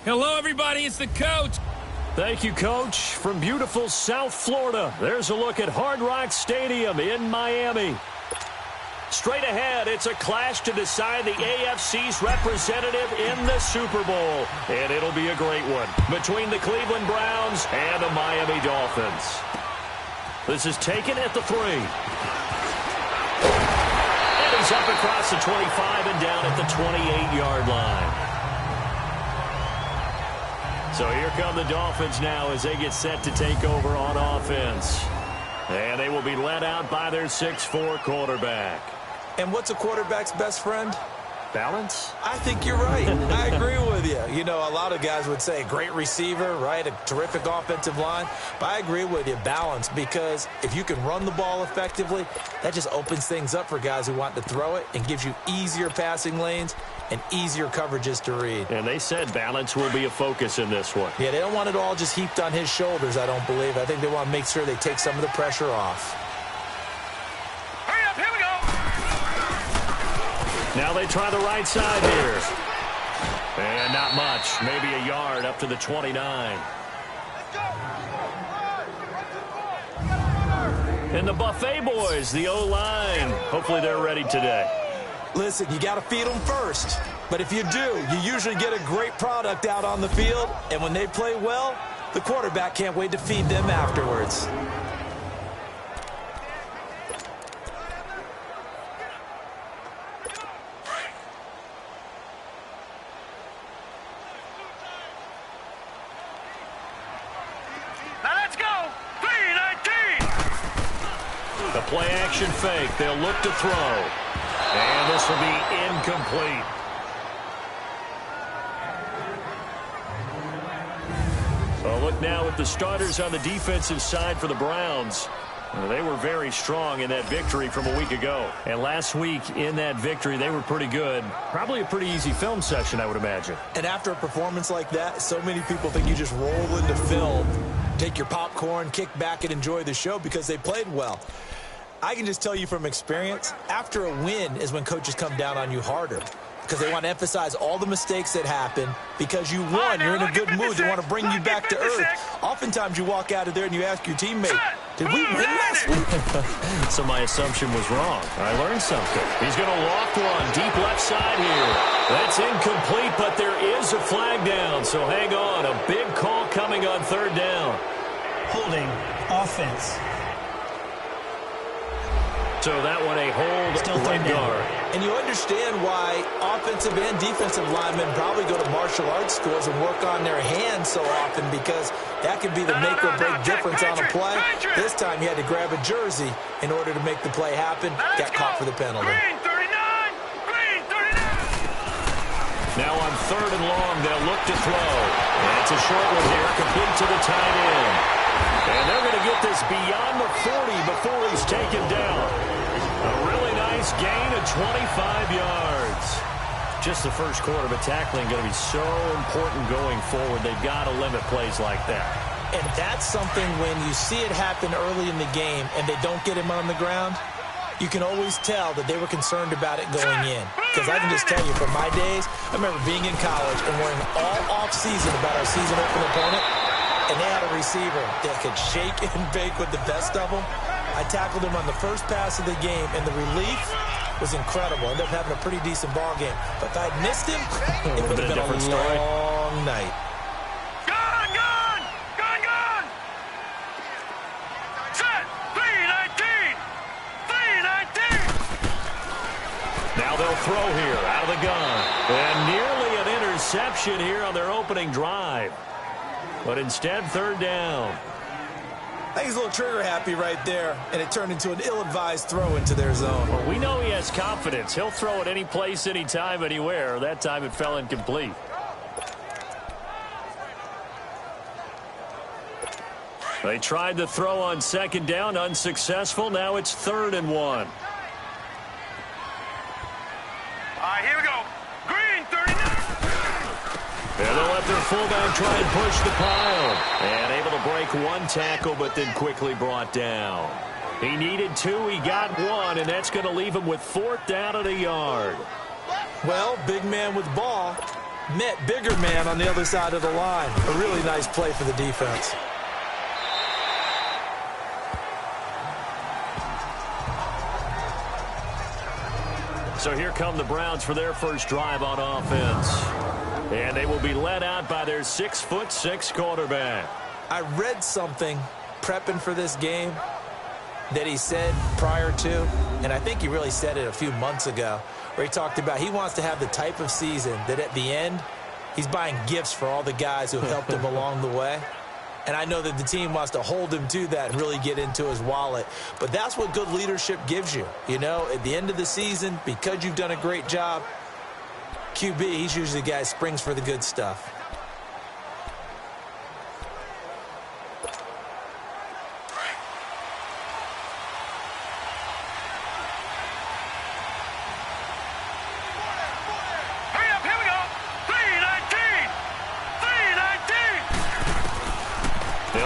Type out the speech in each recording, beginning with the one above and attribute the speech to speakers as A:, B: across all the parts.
A: Hello, everybody. It's the coach.
B: Thank you, Coach. From beautiful South Florida, there's a look at Hard Rock Stadium in Miami. Straight ahead, it's a clash to decide the AFC's representative in the Super Bowl. And it'll be a great one between the Cleveland Browns and the Miami Dolphins. This is taken at the 3. And he's up across the 25 and down at the 28-yard line. So here come the Dolphins now as they get set to take over on offense. And they will be led out by their 6'4" quarterback.
C: And what's a quarterback's best friend?
B: Balance?
C: I think you're right. I agree with you. You know, a lot of guys would say great receiver, right? A terrific offensive line. But I agree with you, balance, because if you can run the ball effectively, that just opens things up for guys who want to throw it and gives you easier passing lanes and easier coverages to read.
B: And they said balance will be a focus in this one.
C: Yeah, they don't want it all just heaped on his shoulders, I don't believe. I think they want to make sure they take some of the pressure off.
D: Hurry up, here we go.
B: Now they try the right side here. And not much. Maybe a yard up to the 29. And the Buffet boys, the O-line. Hopefully they're ready today.
C: Listen, you got to feed them first. But if you do, you usually get a great product out on the field. And when they play well, the quarterback can't wait to feed them afterwards.
D: Now let's go. 3-19.
B: The play action fake. They'll look to throw. And this will be incomplete. So look now at the starters on the defensive side for the Browns. They were very strong in that victory from a week ago. And last week in that victory, they were pretty good. Probably a pretty easy film session, I would imagine.
C: And after a performance like that, so many people think you just roll into film, take your popcorn, kick back, and enjoy the show because they played well. I can just tell you from experience, after a win is when coaches come down on you harder because they want to emphasize all the mistakes that happen. Because you won, you're in a good mood. They want to bring you back to earth. Oftentimes you walk out of there and you ask your teammate, did we win last week?
B: So my assumption was wrong. I learned something. He's going to loft one deep left side here. That's incomplete, but there is a flag down. So hang on, a big call coming on 3rd down.
E: Holding offense.
B: So that one a hold right guard.
C: And you understand why offensive and defensive linemen probably go to martial arts schools and work on their hands so often, because that could be the make or break difference on a play. This time you had to grab a jersey in order to make the play happen. Got caught for the penalty.
D: Green 39. Green 39.
B: Now on 3rd and long, they'll look to throw. And it's a short one here, complete to the tight end. And they're going to get this beyond the 40 before he's taken down. A really nice gain of 25 yards. Just the first quarter, but tackling going to be so important going forward. They've got to limit plays like that.
C: And that's something when you see it happen early in the game and they don't get him on the ground, you can always tell that they were concerned about it going in. Because I can just tell you, from my days, I remember being in college and worrying all off-season about our season open opponent. And they had a receiver that could shake and bake with the best of them. I tackled him on the first pass of the game, and the relief was incredible. Ended up having a pretty decent ball game. But if I had missed him, it would have been a long night.
D: Gone, gone. Gone, gone. Set. 3-19. 3-19.
B: Now they'll throw here out of the gun. And nearly an interception here on their opening drive. But instead, 3rd down.
C: I think he's a little trigger happy right there, and it turned into an ill-advised throw into their zone.
B: Well, we know he has confidence. He'll throw it any place, anytime, anywhere. That time it fell incomplete. They tried the throw on 2nd down, unsuccessful. Now it's 3rd and 1.
D: All right, here we go. Green 39.
B: And they'll let their fullback try and push the pile. And able to break one tackle, but then quickly brought down. He needed 2, he got 1, and that's going to leave him with 4th down and a yard.
C: Well, big man with ball. Met bigger man on the other side of the line. A really nice play for the defense.
B: So here come the Browns for their first drive on offense. And they will be led out by their 6'6" quarterback.
C: I read something prepping for this game that he said prior to, and I think he really said it a few months ago, where he talked about he wants to have the type of season that at the end, he's buying gifts for all the guys who have helped him along the way. And I know that the team wants to hold him to that and really get into his wallet. But that's what good leadership gives you. You know, at the end of the season, because you've done a great job, QB, he's usually the guy who springs for the good stuff.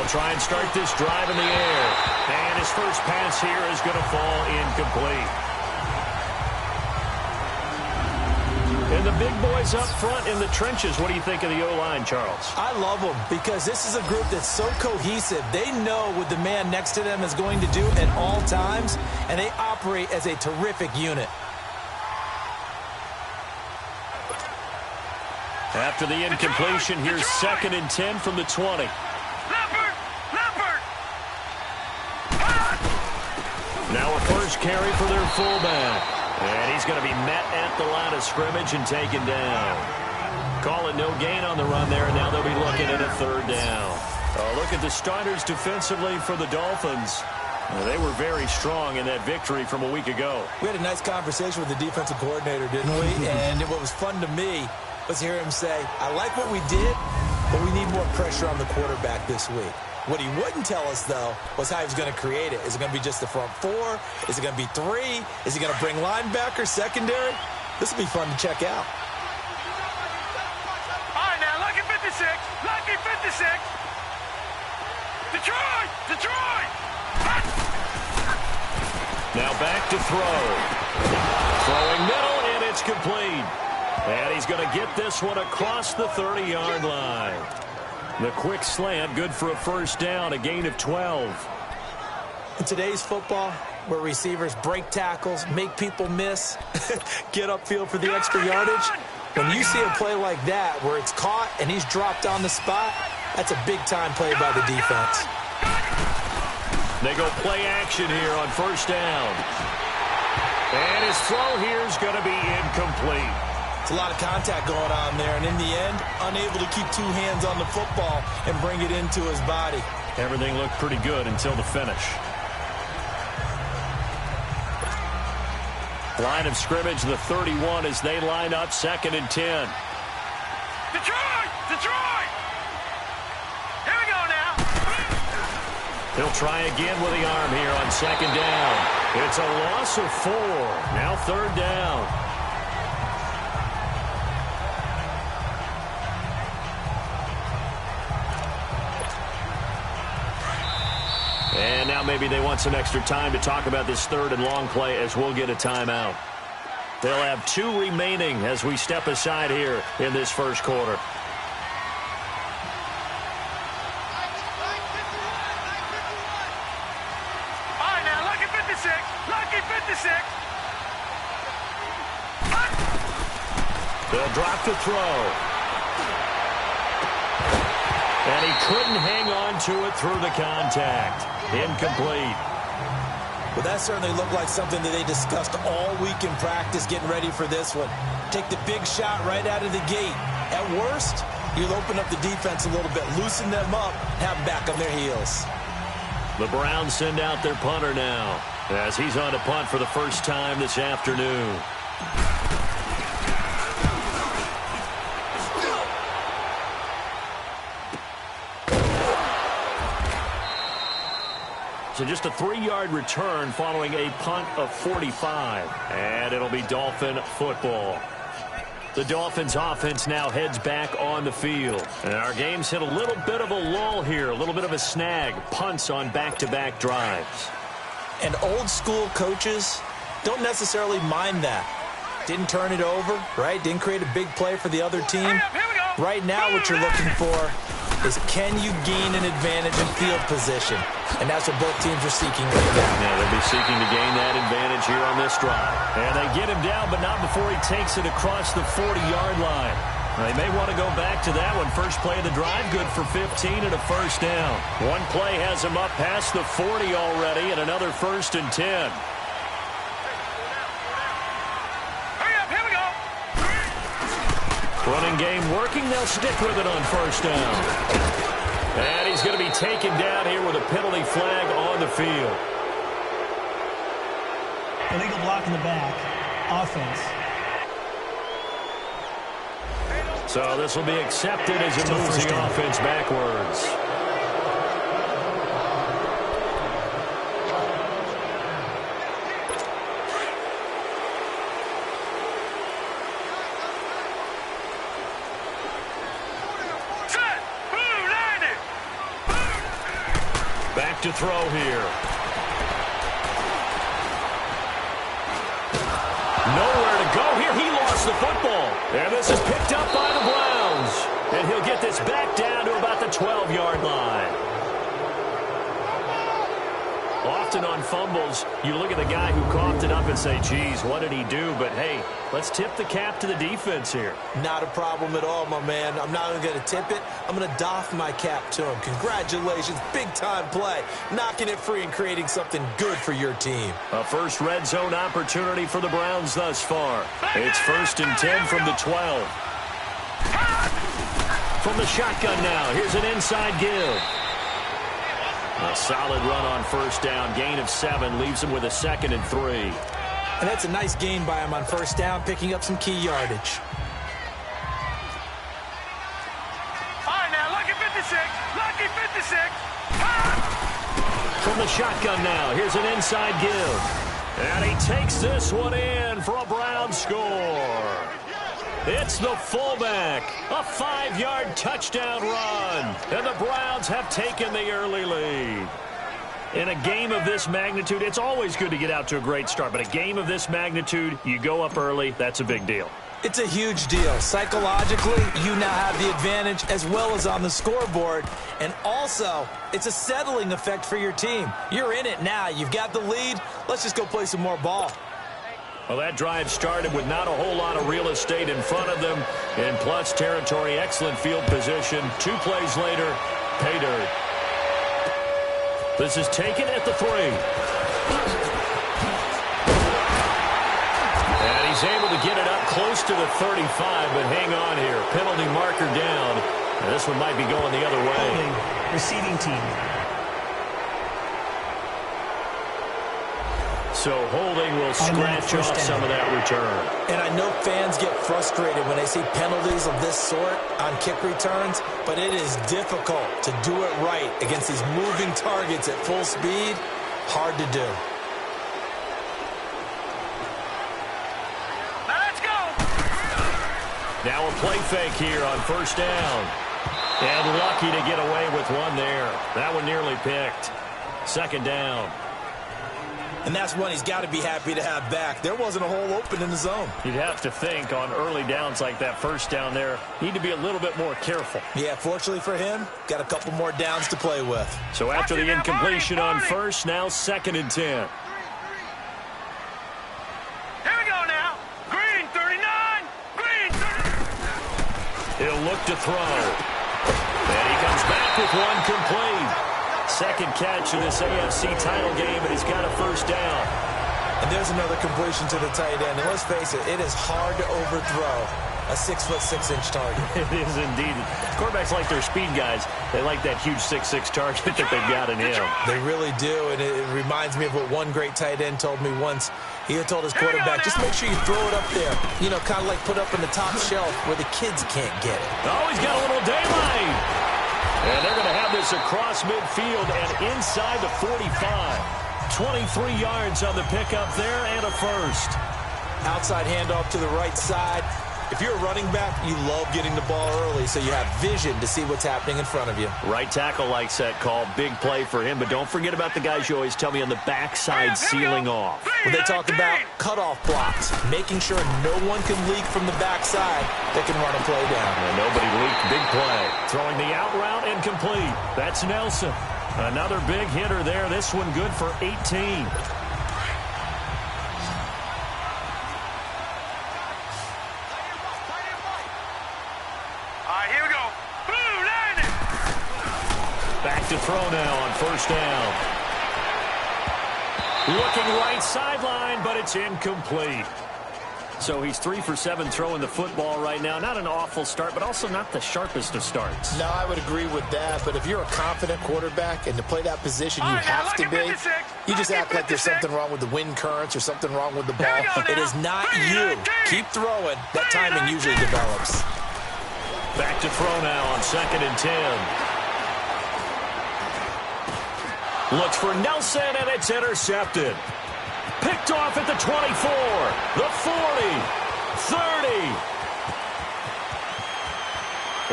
B: Try and start this drive in the air. And his first pass here is going to fall incomplete. And the big boys up front in the trenches. What do you think of the O-line, Charles?
C: I love them because this is a group that's so cohesive. They know what the man next to them is going to do at all times, and they operate as a terrific unit.
B: After the incompletion, here's 2nd and 10 from the 20. Now a first carry for their fullback. And he's going to be met at the line of scrimmage and taken down. Call it no gain on the run there, and now they'll be looking at a 3rd down. Look at the starters defensively for the Dolphins. They were very strong in that victory from a week ago.
C: We had a nice conversation with the defensive coordinator, didn't we? And what was fun to me was hear him say, I like what we did, but we need more pressure on the quarterback this week. What he wouldn't tell us, though, was how he was going to create it. Is it going to be just the front 4? Is it going to be 3? Is he going to bring linebacker, secondary? This will be fun to check out.
D: All right, now, lucky 56. Lucky 56. Detroit! Detroit!
B: Now back to throw. Throwing middle, and it's complete. And he's going to get this one across the 30-yard line. The quick slant, good for a first down, a gain of 12.
C: In today's football, where receivers break tackles, make people miss, get upfield for the extra yardage, when you see a play like that where it's caught and he's dropped on the spot, that's a big-time play by the defense.
B: They go play action here on first down. And his throw here is going to be incomplete.
C: It's a lot of contact going on there, and in the end, unable to keep 2 hands on the football and bring it into his body.
B: Everything looked pretty good until the finish. Line of scrimmage, the 31, as they line up 2nd and 10.
D: Detroit! Detroit! Here we go now.
B: He'll try again with the arm here on 2nd down. It's a loss of 4. Now 3rd down. And now maybe they want some extra time to talk about this 3rd and long play as we'll get a timeout. They'll have 2 remaining as we step aside here in this first quarter.
D: All right, now, lucky 56. Lucky 56.
B: They'll drop the throw. And he couldn't hang on to it through the contact. Incomplete.
C: Well, that certainly looked like something that they discussed all week in practice getting ready for this one. Take the big shot right out of the gate. At worst, you'll open up the defense a little bit, loosen them up, have them back on their heels.
B: The Browns send out their punter now as he's on to punt for the first time this afternoon. So just a 3-yard return following a punt of 45. And it'll be Dolphin football. The Dolphins offense now heads back on the field. And our game's hit a little bit of a lull here, a little bit of a snag. Punts on back-to-back drives.
C: And old school coaches don't necessarily mind that. Didn't turn it over, right? Didn't create a big play for the other team.
D: Here we go.
C: Right now what you're looking for is, can you gain an advantage in field position? And that's what both teams are seeking right now.
B: Yeah, they'll be seeking to gain that advantage here on this drive. And they get him down, but not before he takes it across the 40-yard line. They may want to go back to that one. First play of the drive, good for 15 and a first down. One play has him up past the 40 already, and another 1st and 10.
D: Hurry up, here we go.
B: Running game working. They'll stick with it on first down. And he's going to be taken down here with a penalty flag on the field.
E: Illegal block in the back. Offense.
B: So this will be accepted as it moves the offense backwards.
D: Set. Blue, landed.
B: Back to throw here. Nowhere to go here. He lost the football. And this is picked up by the Browns. And he'll get this back down to about the 12-yard line. Often on fumbles, you look at the guy who coughed it up and say, geez, what did he do? But, hey, let's tip the cap to the defense here.
C: Not a problem at all, my man. I'm not even going to tip it. I'm going to doff my cap to him. Congratulations. Big-time play. Knocking it free and creating something good for your team.
B: A first red zone opportunity for the Browns thus far. It's 1st and 10 from the 12. From the shotgun now, here's an inside give. A solid run on first down. Gain of 7 leaves him with a 2nd and 3.
C: And that's a nice gain by him on first down, picking up some key yardage.
D: All right, now, lucky 56. Lucky 56.
B: From the shotgun now, here's an inside give. And he takes this one in for a Brown score. It's the fullback. A 5-yard touchdown run. And the Browns have taken the early lead. In a game of this magnitude, it's always good to get out to a great start. But a game of this magnitude, you go up early, that's a big deal.
C: It's a huge deal. Psychologically, you now have the advantage as well as on the scoreboard. And also, it's a settling effect for your team. You're in it now. You've got the lead. Let's just go play some more ball.
B: Well, that drive started with not a whole lot of real estate in front of them. In plus territory, excellent field position. 2 plays later, pay dirt. This is taken at the 3. And he's able to get it up close to the 35, but hang on here. Penalty marker down. And this one might be going the other way.
E: Holding. Receiving team.
B: So holding will scratch off some of that return.
C: And I know fans get frustrated when they see penalties of this sort on kick returns, but it is difficult to do it right against these moving targets at full speed. Hard to do.
D: Now let's go.
B: Now a play fake here on first down. And lucky to get away with one there. That one nearly picked. 2nd down.
C: And that's one he's got to be happy to have back. There wasn't a hole open in the zone.
B: You'd have to think on early downs like that first down there, need to be a little bit more careful.
C: Yeah, fortunately for him, got a couple more downs to play with.
B: So after the incompletion on first, now 2nd and 10.
D: Here we go now. Green 39. Green 30.
B: He'll look to throw. And he comes back with one complete. 2nd catch in this AFC title game, and he's got a first down.
C: And there's another completion to the tight end. And let's face it, it is hard to overthrow a 6'6" target.
B: It is indeed. Quarterbacks like their speed guys. They like that huge 6'6" target that they've got in him.
C: They really do, and it reminds me of what one great tight end told me once. He had told his quarterback, just make sure you throw it up there. You know, kind of like put up in the top shelf where the kids can't get it.
B: Oh, he's got a little daylight. And they're going to have this across midfield and inside the 45. 23 yards on the pickup there and a first.
C: Outside handoff to the right side. If you're a running back, you love getting the ball early so you have vision to see what's happening in front of you.
B: Right tackle likes that call. Big play for him, but don't forget about the guys you always tell me on the backside sealing off.
C: When they talk about cutoff blocks, making sure no one can leak from the backside that can run a play down.
B: And nobody leaked. Big play. Throwing the out route incomplete. That's Nelson. Another big hitter there. This one good for 18. Back to throw now on first down. Looking right sideline, but it's incomplete. So he's 3 for 7 throwing the football right now. Not an awful start, but also not the sharpest of starts.
C: No, I would agree with that. But if you're a confident quarterback and to play that position you have to be, you just act like there's something wrong with the wind currents or something wrong with the ball. It is not you. Keep throwing. That timing usually develops.
B: Back to throw now on 2nd and 10. Looks for Nelson, and it's intercepted. Picked off at the 24, the 40, 30.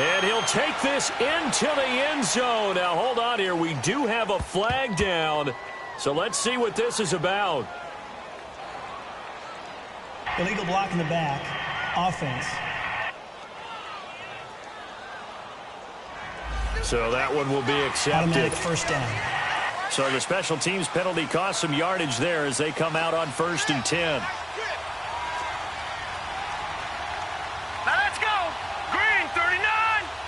B: And he'll take this into the end zone. Now, hold on here. We do have a flag down, so let's see what this is about.
E: Illegal block in the back. Offense.
B: So that one will be accepted.
E: Automatic first down.
B: So the special teams penalty cost some yardage there as they come out on 1st and 10.
D: Now let's go. Green 39.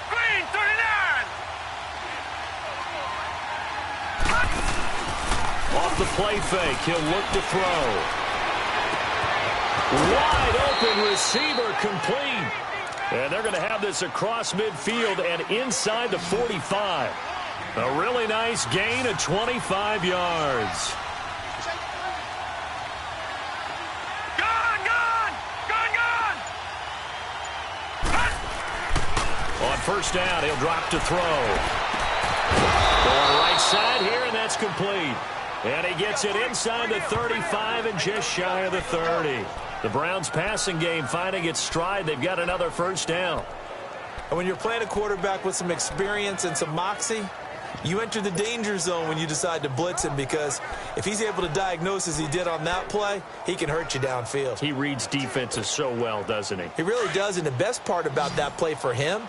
D: Green 39.
B: Off the play fake, he'll look to throw. Wide open receiver complete. And they're going to have this across midfield and inside the 45. A really nice gain of 25 yards.
D: Gone, gone. Gone, gone.
B: On first down, he'll drop to throw. Going right side here, and that's complete. And he gets it inside the 35 and just shy of the 30. The Browns' passing game finding its stride. They've got another first down.
C: And when you're playing a quarterback with some experience and some moxie, you enter the danger zone when you decide to blitz him, because if he's able to diagnose as he did on that play, he can hurt you downfield.
B: He reads defenses so well, doesn't he?
C: He really does, and the best part about that play for him,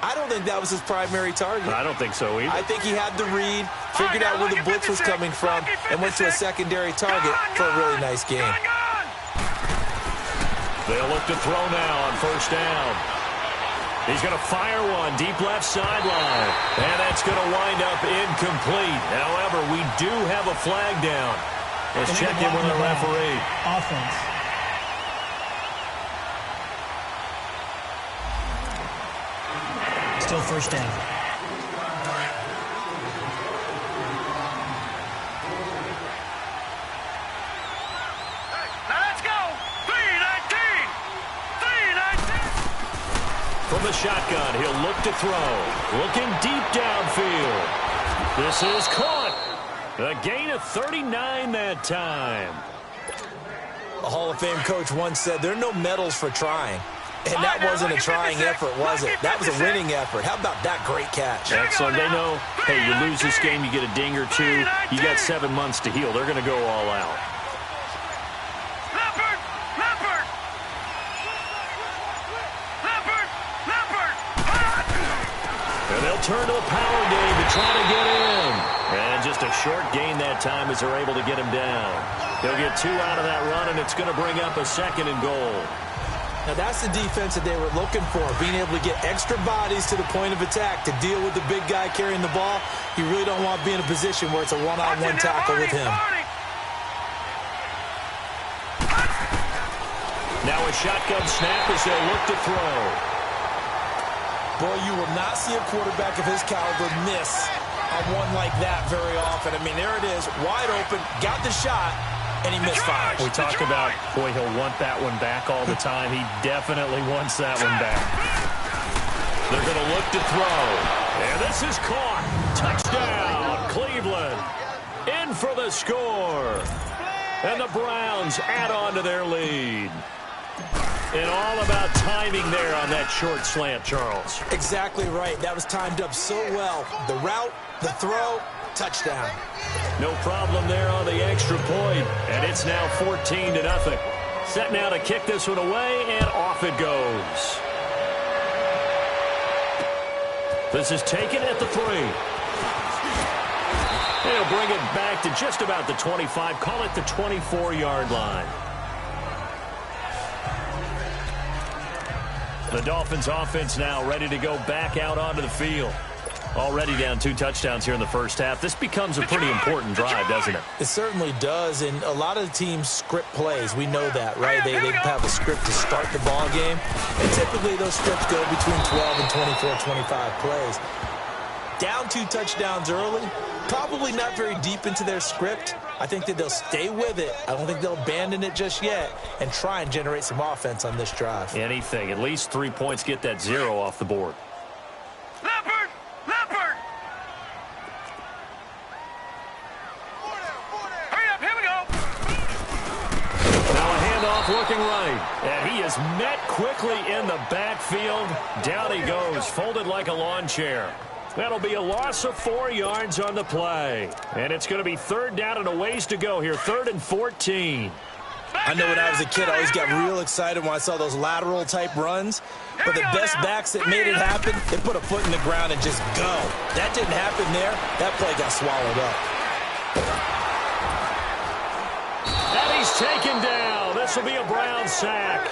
C: I don't think that was his primary target.
B: I don't think so either.
C: I think he had the read, figured out where the blitz was coming from, and went to a secondary target for a really nice game.
B: They'll look to throw now on first down. He's going to fire one deep left sideline. And that's going to wind up incomplete. However, we do have a flag down. Let's check in with the referee.
E: Offense. Still first down.
D: Now let's go. 319. 319.
B: From the shotgun, he'll look to throw. Looking deep downfield. This is caught. A gain of 39 that time.
C: A Hall of Fame coach once said, there are no medals for trying. And that wasn't a trying effort, was it? That was a winning effort. How about that great catch?
B: Excellent. They know, hey, you lose this game, you get a ding or two. You got 7 months to heal. They're going to go all out.
D: Leopard. Leopard. Leopard. Leopard.
B: And they'll turn to the power game to try to get in. And just a short gain that time as they're able to get him down. He'll get 2 out of that run, and it's going to bring up a 2nd and goal.
C: Now, that's the defense that they were looking for, being able to get extra bodies to the point of attack to deal with the big guy carrying the ball. You really don't want to be in a position where it's a one-on-one tackle with him.
B: Now a shotgun snap as they'll look to throw.
C: Boy, you will not see a quarterback of his caliber miss on one like that very often. I mean, there it is, wide open, got the shot, and he misfires.
B: We talk about, boy, he'll want that one back all the time. He definitely wants that one back. They're going to look to throw. And this is caught. Touchdown, Cleveland. In for the score. And the Browns add on to their lead. And all about timing there on that short slant, Charles.
C: Exactly right. That was timed up so well. The route, the throw, touchdown.
B: No problem there on the extra point. And it's now 14-0. Set now to kick this one away, and off it goes. This is taken at the 3. They'll bring it back to just about the 25. Call it the 24-yard line. The Dolphins offense now ready to go back out onto the field. Already down 2 touchdowns here in the first half. This becomes a pretty important drive, doesn't it?
C: It certainly does, and a lot of the teams script plays. We know that, right? They have a script to start the ball game, and typically those scripts go between 12 and 24, 25 plays. Down 2 touchdowns early, probably not very deep into their script. I think that they'll stay with it. I don't think they'll abandon it just yet and try and generate some offense on this drive.
B: Anything. At least 3 points, get that 0 off the board.
D: Leopard! Leopard! Hurry up, here we go!
B: Now a handoff looking right. And he is met quickly in the backfield. Down he goes, folded like a lawn chair. That'll be a loss of 4 yards on the play. And it's going to be 3rd down and a ways to go here. 3rd and 14.
C: I know when I was a kid, I always got real excited when I saw those lateral-type runs. But the best backs that made it happen, they put a foot in the ground and just go. That didn't happen there. That play got swallowed up.
B: And he's taken down. This will be a Brown sack.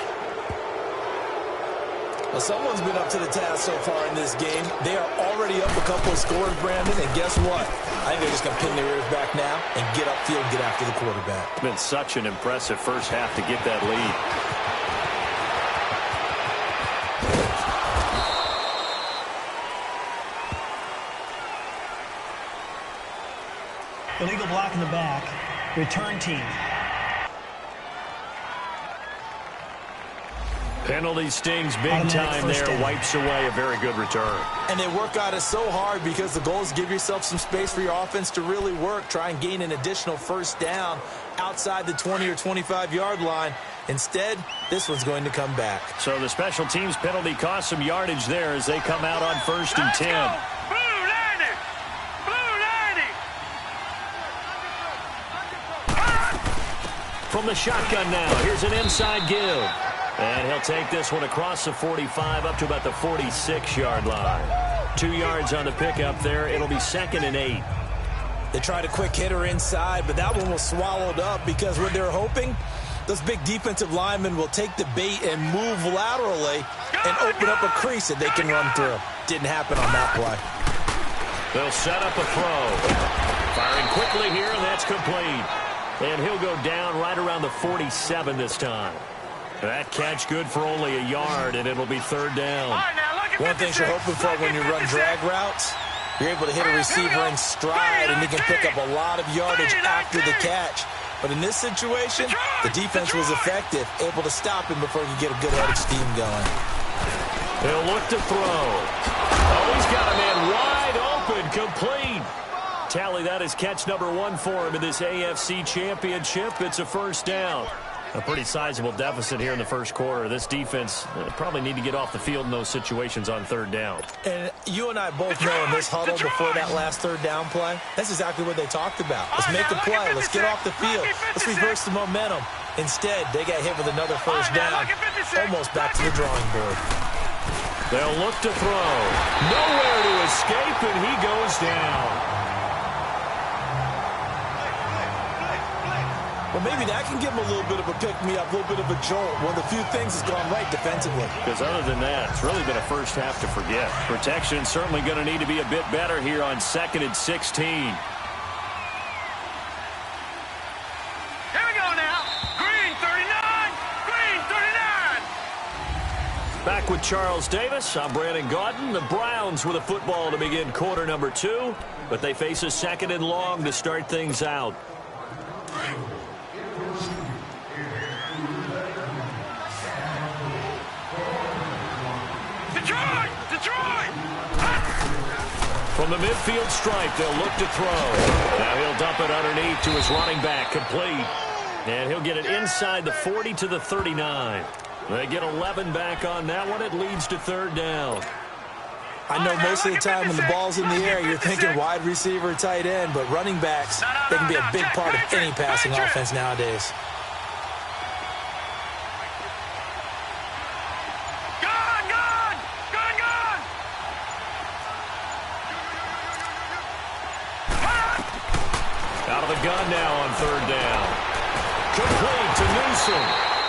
C: Well, someone's been up to the task so far in this game. They are already up a couple of scores, Brandon, and guess what? I think they're just going to pin their ears back now and get upfield and get after the quarterback.
B: It's been such an impressive first half to get that lead.
E: Illegal block in the back. Return team.
B: Penalty stings big time there.
E: Down.
B: Wipes away a very good return.
C: And they work on it so hard because the goal is give yourself some space for your offense to really work. Try and gain an additional first down outside the 20 or 25-yard line. Instead, this one's going to come back.
B: So the special teams penalty cost some yardage there as they come out on 1st and 10.
D: Blue 90! Blue 90!
B: From the shotgun now, here's an inside give. And he'll take this one across the 45 up to about the 46-yard line. 2 yards on the pickup there. It'll be 2nd and 8.
C: They tried a quick hitter inside, but that one was swallowed up because what they're hoping, those big defensive linemen will take the bait and move laterally and open up a crease that they can run through. Didn't happen on that play.
B: They'll set up a throw. Firing quickly here, and that's complete. And he'll go down right around the 47 this time. That catch good for only a yard, and it'll be 3rd down.
C: One thing you're hoping for when you run drag routes, you're able to hit a receiver in stride, and he can pick up a lot of yardage after the catch. But in this situation, the defense was effective, able to stop him before he could get a good head of steam going.
B: They'll look to throw. Oh, he's got a man wide open, complete. Tally, that is catch number 1 for him in this AFC Championship. It's a 1st down. A pretty sizable deficit here in the first quarter. This defense probably need to get off the field in those situations on 3rd down.
C: And you and I both know in this huddle before that last 3rd down play, that's exactly what they talked about. Let's make a play. Let's get off the field. Let's reverse the momentum. Instead, they got hit with another 1st down, almost back to the drawing board.
B: They'll look to throw. Nowhere to escape, and he goes down.
C: Well, maybe that can give him a little bit of a pick-me-up, a little bit of a jolt. One of the few things has gone right defensively.
B: Because other than that, it's really been a first half to forget. Protection certainly going to need to be a bit better here on 2nd and 16.
D: Here we go now. Green 39! Green 39!
B: Back with Charles Davis. I'm Brandon Gaudin. The Browns with a football to begin quarter number 2. But they face a 2nd and long to start things out.
D: Detroit!
B: From the midfield stripe, they'll look to throw. Now he'll dump it underneath to his running back, complete. And he'll get it inside the 40 to the 39. They get 11 back on that one. It leads to third down.
C: I know most of the time when the ball's in the air, you're thinking wide receiver, tight end, but running backs, they can be a big part of any passing offense nowadays.
B: Out of the gun now on third down. Complete to Newsom.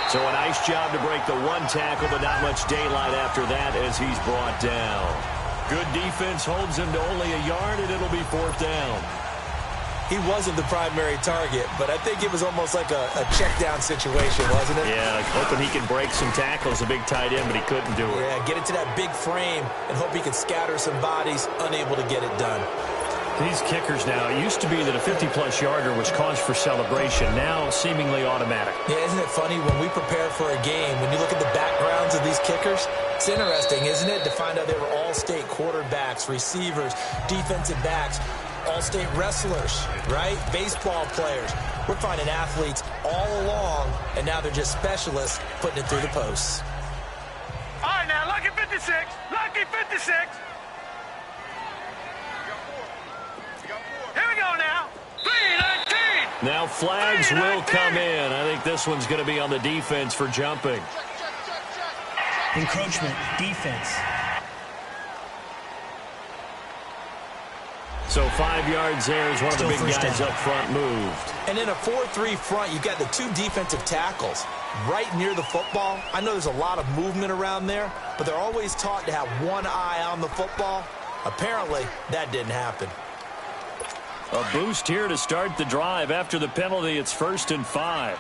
B: So a nice job to break the one tackle, but not much daylight after that as he's brought down. Good defense holds him to only a yard, and it'll be fourth down.
C: He wasn't the primary target, but I think it was almost like a check down situation, wasn't it?
B: Yeah, hoping he can break some tackles, a big tight end, but he couldn't do it.
C: Yeah, get it to that big frame and hope he can scatter some bodies, unable to get it done.
B: These kickers now, it used to be that a 50-plus yarder was cause for celebration. Now, seemingly automatic.
C: Yeah, isn't it funny when we prepare for a game, when you look at the backgrounds of these kickers, it's interesting, isn't it, to find out they were all-state quarterbacks, receivers, defensive backs, all-state wrestlers, right? Baseball players. We're finding athletes all along, and now they're just specialists putting it through the posts.
D: All right, now, lucky 56. Lucky 56. Here we go now. 3-19.
B: Now flags will come in. I think this one's going to be on the defense for jumping.
E: Encroachment, defense.
B: So 5 yards there as one of the big guys
E: down
B: up front moved.
C: And in a 4-3 front, you've got the two defensive tackles right near the football. I know there's a lot of movement around there, but they're always taught to have one eye on the football. Apparently, that didn't happen.
B: A boost here to start the drive. After the penalty, it's 1st and 5.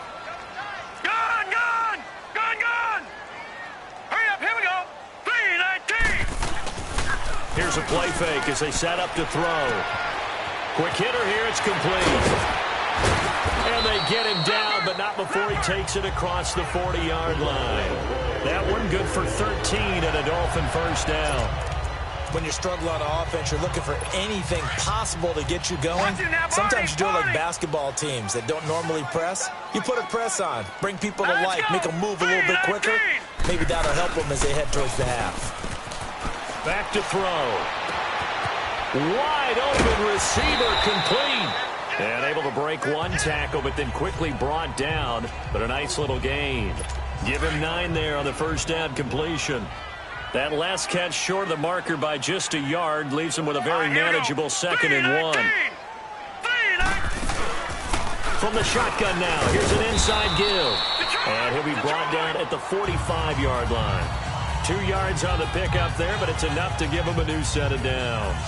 D: Gone, gone, gone, gone. Hurry up, here we go. 3-19.
B: Here's a play fake as they set up to throw. Quick hitter here, it's complete. And they get him down, but not before he takes it across the 40-yard line. That one good for 13 and a Dolphin first down.
C: When you're struggling on offense, you're looking for anything possible to get you going. Sometimes you do it like basketball teams that don't normally press. You put a press on, bring people to life, make them move a little bit quicker. Maybe that'll help them as they head towards the half.
B: Back to throw. Wide open receiver complete. And able to break one tackle, but then quickly brought down. But a nice little gain. Give him 9 there on the first down completion. That last catch short of the marker by just a yard leaves him with a very manageable 2nd and 1. From the shotgun now, here's an inside give. And he'll be brought down at the 45-yard line. 2 yards on the pickup there, but it's enough to give him a new set of downs.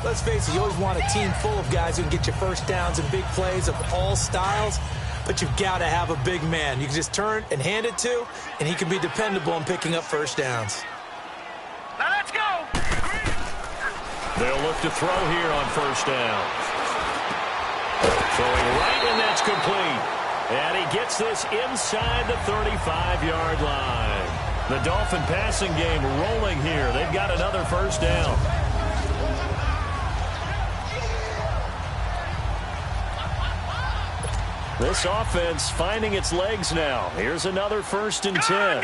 C: Let's face it, you always want a team full of guys who can get you first downs and big plays of all styles, but you've got to have a big man you can just turn and hand it to, and he can be dependable in picking up first downs.
D: Now let's go.
B: They'll look to throw here on first down. Throwing right, and that's complete. And he gets this inside the 35-yard line. The Dolphin passing game rolling here. They've got another first down. This offense finding its legs now. Here's another 1st and 10.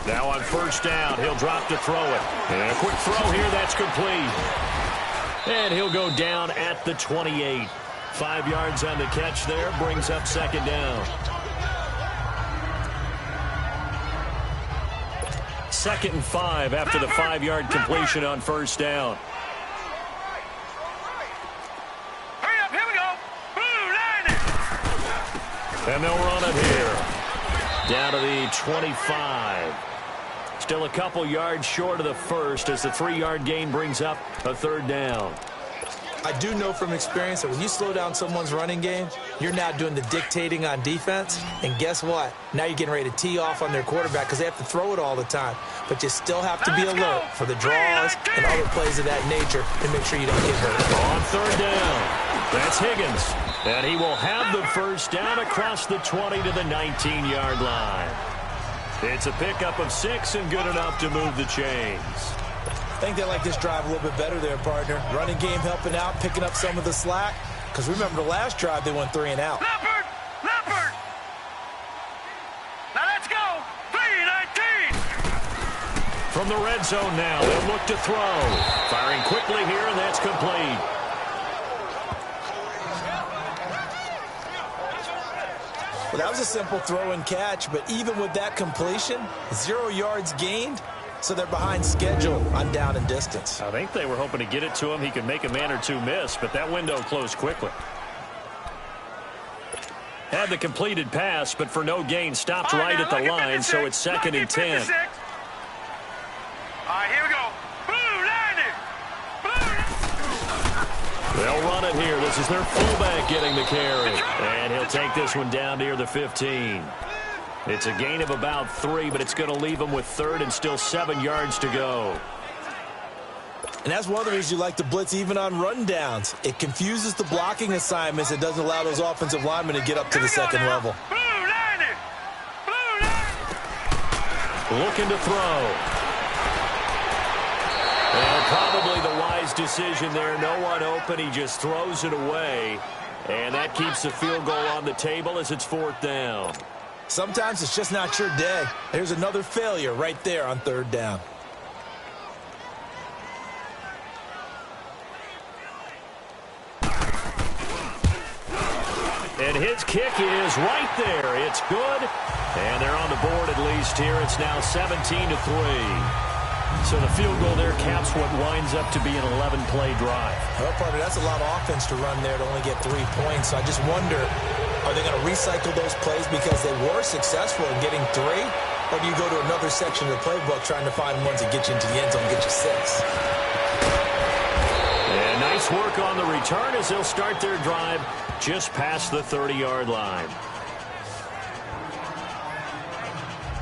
B: Now on first down, he'll drop to throw it. And a quick throw here, that's complete. And he'll go down at the 28. 5 yards on the catch there, brings up 2nd down. 2nd and 5 after the 5-yard completion on first down.
D: Hurry up, here we go.
B: And they'll run it here. Down to the 25. Still a couple yards short of the first as the 3-yard gain brings up a 3rd down.
C: I do know from experience that when you slow down someone's running game, you're now doing the dictating on defense. And guess what? Now you're getting ready to tee off on their quarterback because they have to throw it all the time. But you still have to be alert for the draws and other plays of that nature to make sure you don't get hurt.
B: On 3rd down, that's Higgins. And he will have the first down across the 20 to the 19-yard line. It's a pickup of 6 and good enough to move the chains.
C: I think they like this drive a little bit better there, partner. Running game helping out, picking up some of the slack. Because remember the last drive, they went 3 and out.
D: Leopard,
B: From the red zone now, they'll look to throw. Firing quickly here, and that's complete.
C: Well, that was a simple throw and catch, but even with that completion, 0 yards gained, so they're behind schedule on down and distance.
B: I think they were hoping to get it to him. He could make a man or two miss, but that window closed quickly. Had the completed pass, but for no gain, stopped right at the line, so it's 2nd and 10.
D: All right, here we go. Blue, landing. Blue.
B: They'll run it here. This is their fullback getting the carry. And he'll take this one down near the 15. It's a gain of about 3, but it's going to leave him with 3rd and still 7 yards to go.
C: And that's one of the reasons you like to blitz even on rundowns. It confuses the blocking assignments. It doesn't allow those offensive linemen to get up to the second level.
D: Blue, landing. Blue, landing.
B: Looking to throw. And probably the wise decision there. No one open. He just throws it away. And that keeps the field goal on the table as it's 4th down.
C: Sometimes it's just not your day. There's another failure right there on 3rd down.
B: And his kick is right there. It's good. And they're on the board at least here. It's now 17-3. So the field goal there caps what winds up to be an 11-play drive.
C: Well, partner, that's a lot of offense to run there to only get 3 points. So I just wonder, are they going to recycle those plays because they were successful in getting 3? Or do you go to another section of the playbook trying to find ones that get you into the end zone and get you 6?
B: And nice work on the return as they'll start their drive just past the 30-yard line.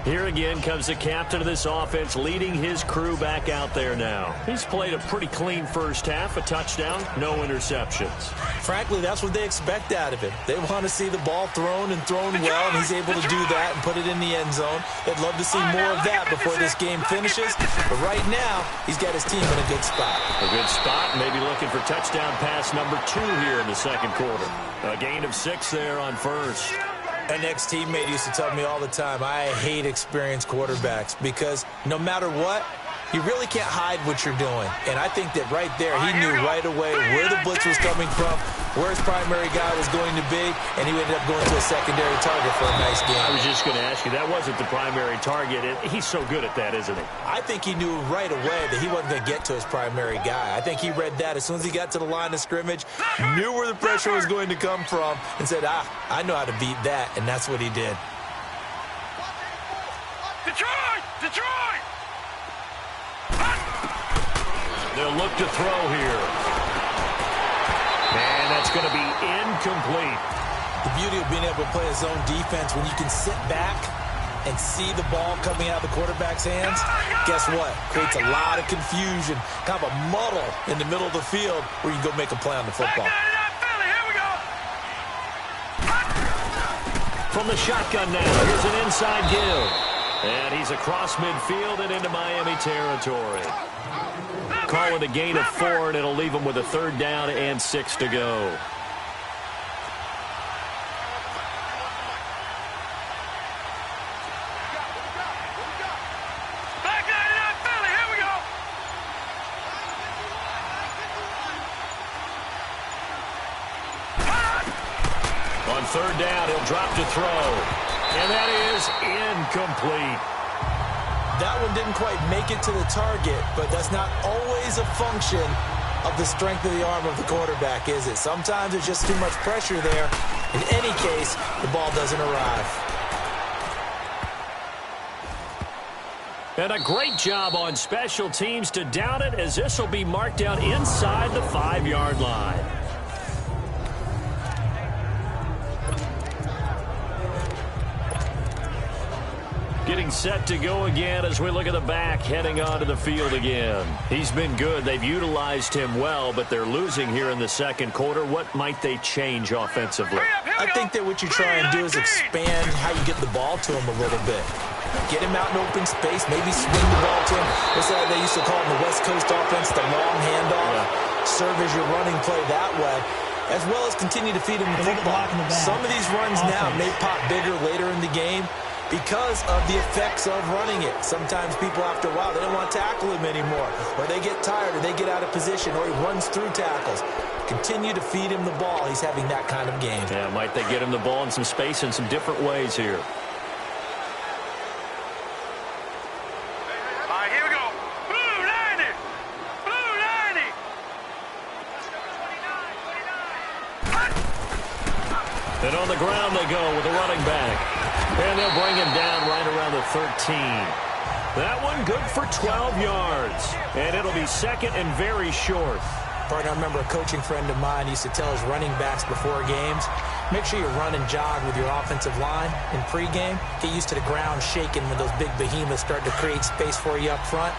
B: Here again comes the captain of this offense leading his crew back out there now. He's played a pretty clean first half, a touchdown, no interceptions.
C: Frankly, that's what they expect out of him. They want to see the ball thrown and thrown well, and he's able to do that and put it in the end zone. They'd love to see more of that before this game finishes. But right now, he's got his team in a good spot.
B: A good spot, maybe looking for touchdown pass number 2 here in the second quarter. A gain of 6 there on first.
C: An ex-teammate used to tell me all the time, I hate experienced quarterbacks because no matter what, you really can't hide what you're doing. And I think that right there, he knew right away where the blitz was coming from, where his primary guy was going to be, and he ended up going to a secondary target for a nice game.
B: I was just going to ask you, that wasn't the primary target. He's so good at that, isn't he?
C: I think he knew right away that he wasn't going to get to his primary guy. I think he read that as soon as he got to the line of scrimmage, knew where the pressure was going to come from, and said, I know how to beat that, and that's what he did.
D: Detroit! Detroit!
B: They'll look to throw here. And that's going to be incomplete.
C: The beauty of being able to play a zone defense when you can sit back and see the ball coming out of the quarterback's hands, guess what? Creates a lot of confusion, kind of a muddle in the middle of the field where you can go make a play on the football.
B: From the shotgun now, here's an inside give. And he's across midfield and into Miami territory. Call it a gain of 4, and it'll leave him with a 3rd down and 6 to go. On 3rd down, he'll drop to throw. And that is incomplete.
C: That one didn't quite make it to the target, but that's not always a function of the strength of the arm of the quarterback, is it? Sometimes there's just too much pressure there. In any case, the ball doesn't arrive.
B: And a great job on special teams to down it, as this will be marked out inside the 5-yard line. Getting set to go again as we look at the back heading onto the field again. He's been good. They've utilized him well, but they're losing here in the second quarter. What might they change offensively?
C: I think that what you try and do is expand how you get the ball to him a little bit. Get him out in open space, maybe swing the ball to him. What's that they used to call in the West Coast offense, the long handoff? Yeah. Serve as your running play that way, as well as continue to feed him the football. Some of these runs now may pop bigger later in the game, because of the effects of running it. Sometimes people, after a while, they don't want to tackle him anymore, or they get tired, or they get out of position, or he runs through tackles. Continue to feed him the ball. He's having that kind of game.
B: Yeah, might they get him the ball in some space in some different ways here.
D: All right, here we go. Blue 90. Blue 90.
B: And on the ground they go with a running back. And they'll bring him down right around the 13. That one good for 12 yards. And it'll be second and very short.
C: Partner, I remember a coaching friend of mine used to tell his running backs before games, make sure you run and jog with your offensive line in pregame. Get used to the ground shaking when those big behemoths start to create space for you up front.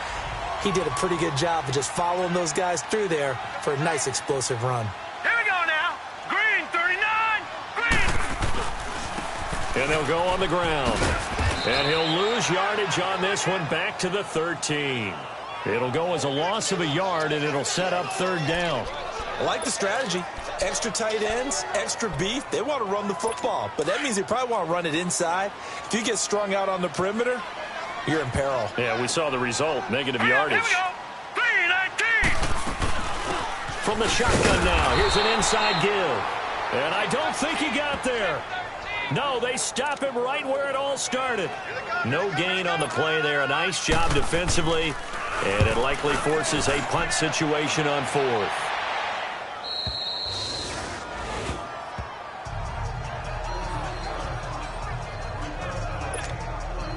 C: He did a pretty good job of just following those guys through there for a nice explosive run.
D: Here we go now. Green 39. Green.
B: And they'll go on the ground. And he'll lose yardage on this one back to the 13. It'll go as a loss of a yard, and it'll set up third down.
C: I like the strategy. Extra tight ends, extra beef. They want to run the football, but that means they probably want to run it inside. If you get strung out on the perimeter, you're in peril.
B: Yeah, we saw the result, negative yardage.
D: Here we go. 319.
B: From the shotgun now, here's an inside give. And I don't think he got there. No, they stop him right where it all started. No gain on the play there. A nice job defensively. And it likely forces a punt situation on fourth.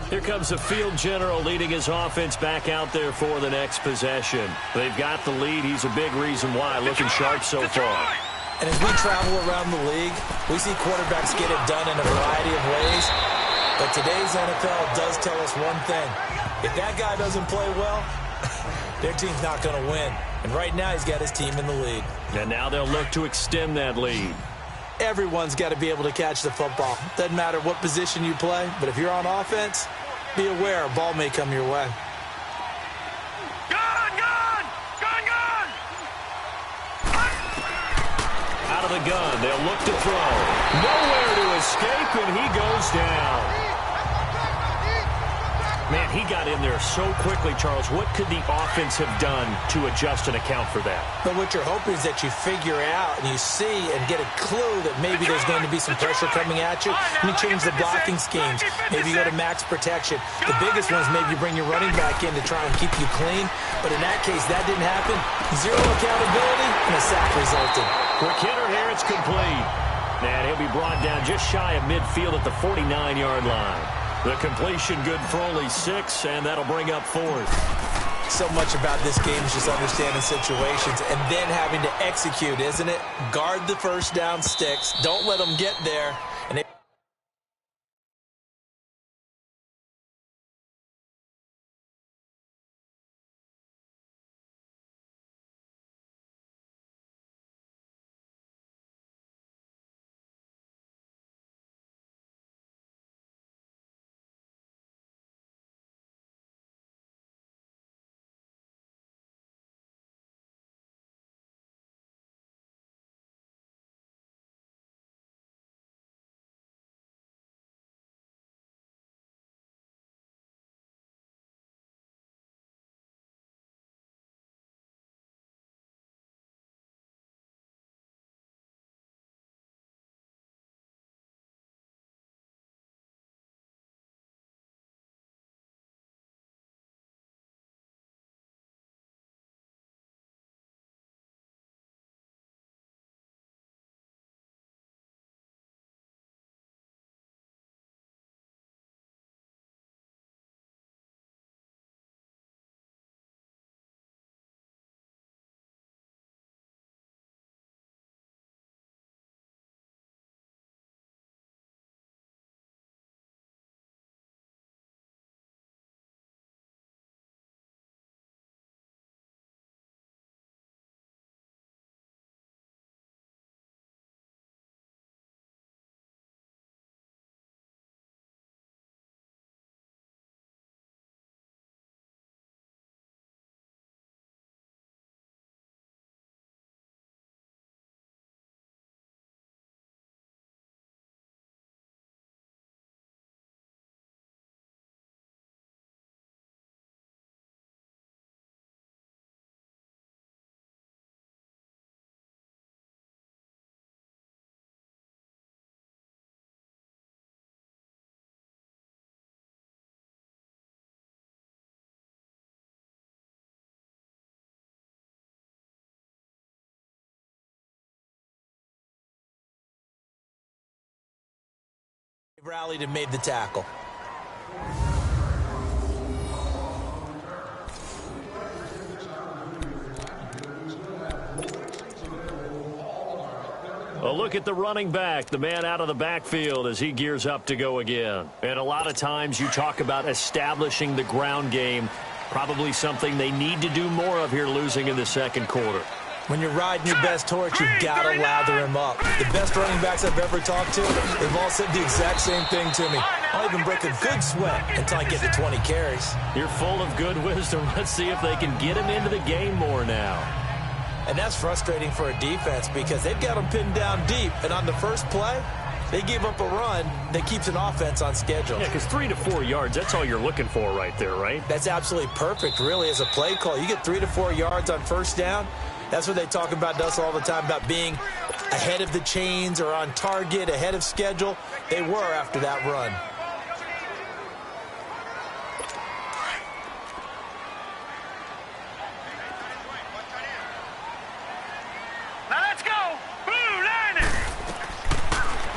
B: Here comes the field general leading his offense back out there for the next possession. They've got the lead. He's a big reason why. Looking sharp so far.
C: And as we travel around the league, we see quarterbacks get it done in a variety of ways. But today's NFL does tell us one thing. If that guy doesn't play well, their team's not going to win. And right now, he's got his team in the lead.
B: And now they'll look to extend that lead.
C: Everyone's got to be able to catch the football. Doesn't matter what position you play, but if you're on offense, be aware a ball may come your way.
D: Gun, gun, gun, gun.
B: Out of the gun, they'll look to throw. Nowhere to escape, and he goes down. Man, he got in there so quickly, Charles. What could the offense have done to adjust and account for that?
C: But what you're hoping is that you figure out and you see and get a clue that maybe there's going to be some pressure coming at you, and you change the blocking schemes. Maybe you go to max protection. The biggest one is maybe you bring your running back in to try and keep you clean. But in that case, that didn't happen. Zero accountability, and a sack resulted.
B: Quick hitter here, it's complete. And he'll be brought down just shy of midfield at the 49-yard line. The completion good for only 6, and that'll bring up fourth.
C: So much about this game is just understanding situations and then having to execute, isn't it? Guard the first down sticks. Don't let them get there. rallied and made the tackle.
B: A look at the running back, the man out of the backfield as he gears up to go again. And a lot of times you talk about establishing the ground game, probably something they need to do more of here losing in the second quarter.
C: When you're riding your best horse, you've got to lather him up. The best running backs I've ever talked to, they've all said the exact same thing to me. I'll even break a good sweat until I get to 20 carries.
B: You're full of good wisdom. Let's see if they can get him into the game more now.
C: And that's frustrating for a defense because they've got him pinned down deep. And on the first play, they give up a run that keeps an offense on schedule.
B: Yeah, because 3 to 4 yards, that's all you're looking for right there, right?
C: That's absolutely perfect, really, as a play call. You get 3 to 4 yards on first down. That's what they talk about us all the time, about being ahead of the chains or on target, ahead of schedule. They were after that run.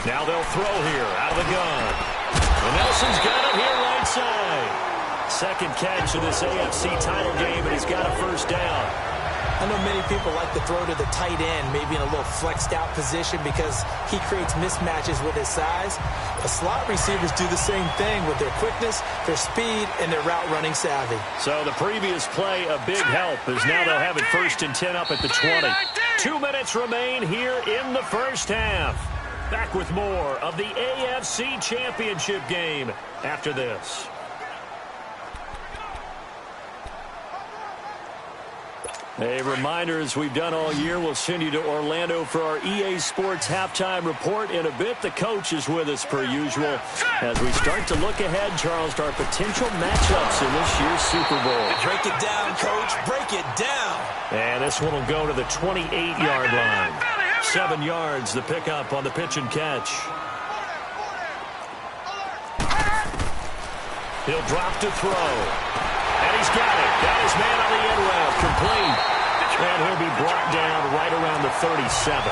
B: Now they'll throw here out of the gun. And Nelson's got it here right side. Second catch of this AFC title game, and he's got a first down.
C: I know many people like to throw to the tight end, maybe in a little flexed out position because he creates mismatches with his size. The slot receivers do the same thing with their quickness, their speed, and their route running savvy.
B: So the previous play, a big help, as now they'll have it 1st and 10 up at the 20. 2 minutes remain here in the first half. Back with more of the AFC Championship game after this. A reminder, as we've done all year, we'll send you to Orlando for our EA Sports halftime report in a bit. The coach is with us per usual as we start to look ahead, Charles, to our potential matchups in this year's Super Bowl.
C: Break it down, Coach. Break it down.
B: And this one will go to the 28-yard line. 7 yards, the pickup on the pitch and catch. He'll drop to throw. And he's got it. Got his man on the end route. Complete. And he'll be brought down right around the 37.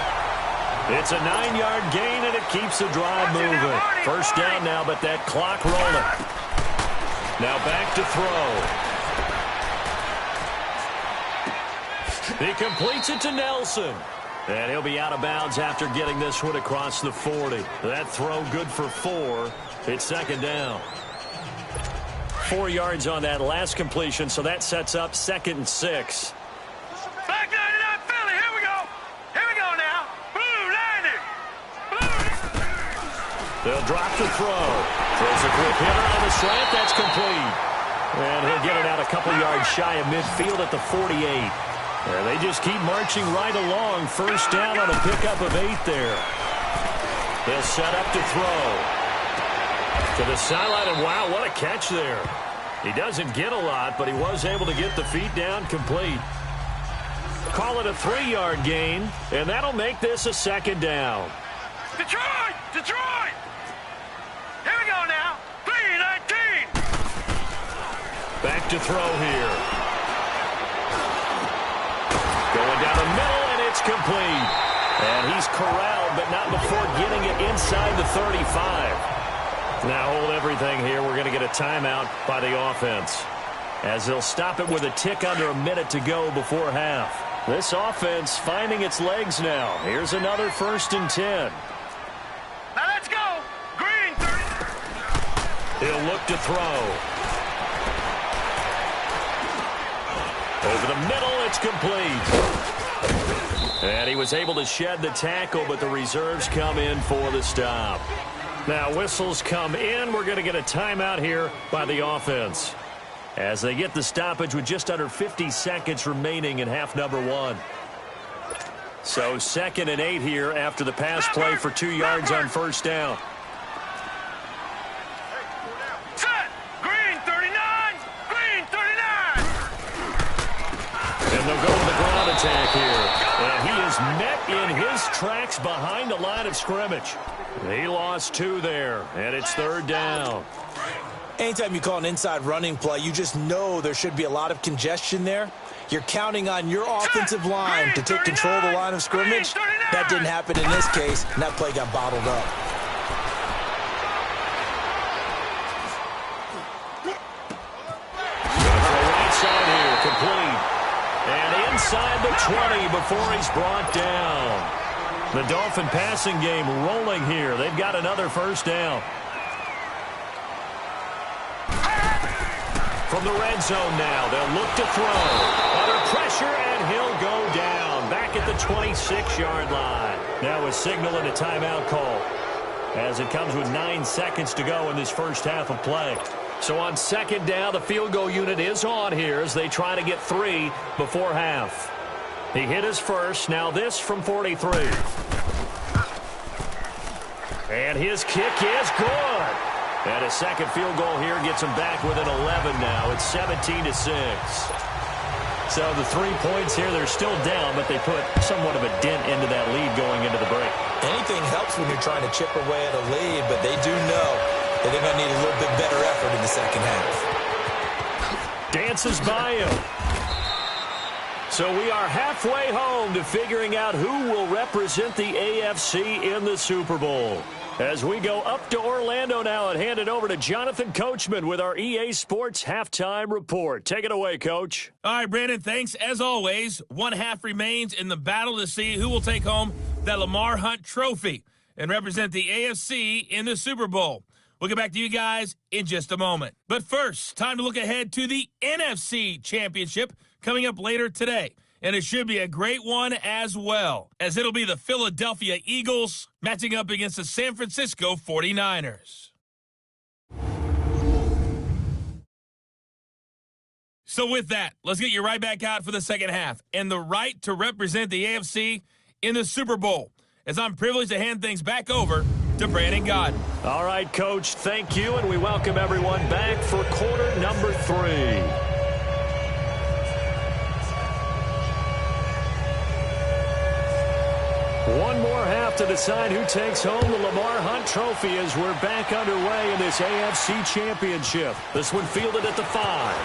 B: It's a 9-yard gain, and it keeps the drive moving. First down now, but that clock rolling. Now back to throw. He completes it to Nelson. And he'll be out of bounds after getting this one across the 40. That throw good for 4. It's second down. 4 yards on that last completion, so that sets up 2nd and 6.
D: Back 99 Philly, here we go. Here we go now. Blue 90.
B: They'll drop to throw. Throws a quick hitter on the slant. That's complete. And he'll get it out a couple yards shy of midfield at the 48. And they just keep marching right along. First down on a pickup of 8 there. They'll set up to throw. To the sideline, and wow, what a catch there. He doesn't get a lot, but he was able to get the feet down complete. Call it a 3-yard gain, and that'll make this a second down.
D: Detroit! Detroit! Here we go now. 3-19.
B: Back to throw here. Going down the middle, and it's complete. And he's corralled, but not before getting it inside the 35. Now hold everything here. We're going to get a timeout by the offense, as they'll stop it with a tick under a minute to go before half. This offense finding its legs now. Here's another 1st and 10.
D: Now let's go. Green 30.
B: He'll look to throw. Over the middle, it's complete. And he was able to shed the tackle, but the reserves come in for the stop. Now whistles come in. We're going to get a timeout here by the offense, as they get the stoppage with just under 50 seconds remaining in half number 1. So 2nd and 8 here after the pass play for 2 yards on first down.
D: Set. Green 39. Green 39.
B: And they'll go to the ground attack here. And he is met in his tracks behind the line of scrimmage. He lost 2 there, and it's 3rd down.
C: Anytime you call an inside running play, you just know there should be a lot of congestion there. You're counting on your offensive line to take control of the line of scrimmage. That didn't happen in this case, and that play got bottled up.
B: 20 before he's brought down. The Dolphin passing game rolling here. They've got another first down. From the red zone now, they'll look to throw. Under pressure, and he'll go down. Back at the 26-yard line. Now a signal and a timeout call, as it comes with 9 seconds to go in this first half of play. So on second down, the field goal unit is on here as they try to get 3 before half. He hit his first. Now this from 43. And his kick is good. And a second field goal here gets him back within 11 now. It's 17-6. So the 3 points here, they're still down, but they put somewhat of a dent into that lead going into the break.
C: Anything helps when you're trying to chip away at a lead, but they do know that they're going to need a little bit better effort in the second half.
B: Dances by him. So we are halfway home to figuring out who will represent the AFC in the Super Bowl. As we go up to Orlando now and hand it over to Jonathan Coachman with our EA Sports Halftime Report. Take it away, Coach.
A: All right, Brandon, thanks. As always, one half remains in the battle to see who will take home that Lamar Hunt trophy and represent the AFC in the Super Bowl. We'll get back to you guys in just a moment. But first, time to look ahead to the NFC Championship coming up later today. And it should be a great one as well, as it'll be the Philadelphia Eagles matching up against the San Francisco 49ers. So with that, let's get you right back out for the second half and the right to represent the AFC in the Super Bowl, as I'm privileged to hand things back over to Brandon Godden.
B: All right, Coach, thank you, and we welcome everyone back for quarter number 3. One more half to decide who takes home the Lamar Hunt trophy as we're back underway in this AFC Championship. This one fielded at the 5.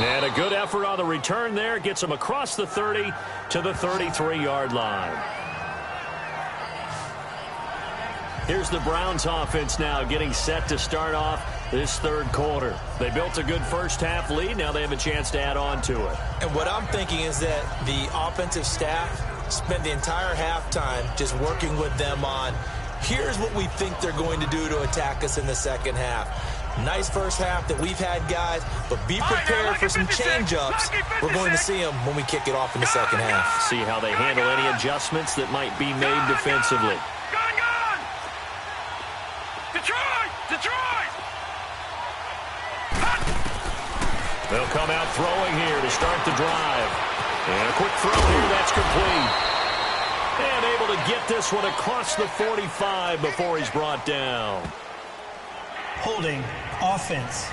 B: And a good effort on the return there. Gets him across the 30 to the 33-yard line. Here's the Browns offense now getting set to start off this third quarter. They built a good first half lead. Now they have a chance to add on to it.
C: And what I'm thinking is that the offensive staff spent the entire halftime just working with them on, here's what we think they're going to do to attack us in the second half. Nice first half that we've had, guys, but be prepared for some change-ups. We're going to see them when we kick it off in the second half.
B: See how they handle any adjustments that might be made defensively.
D: Detroit!
B: They'll come out throwing here to start the drive. And a quick throw here, that's complete. And able to get this one across the 45 before he's brought down.
E: Holding offense.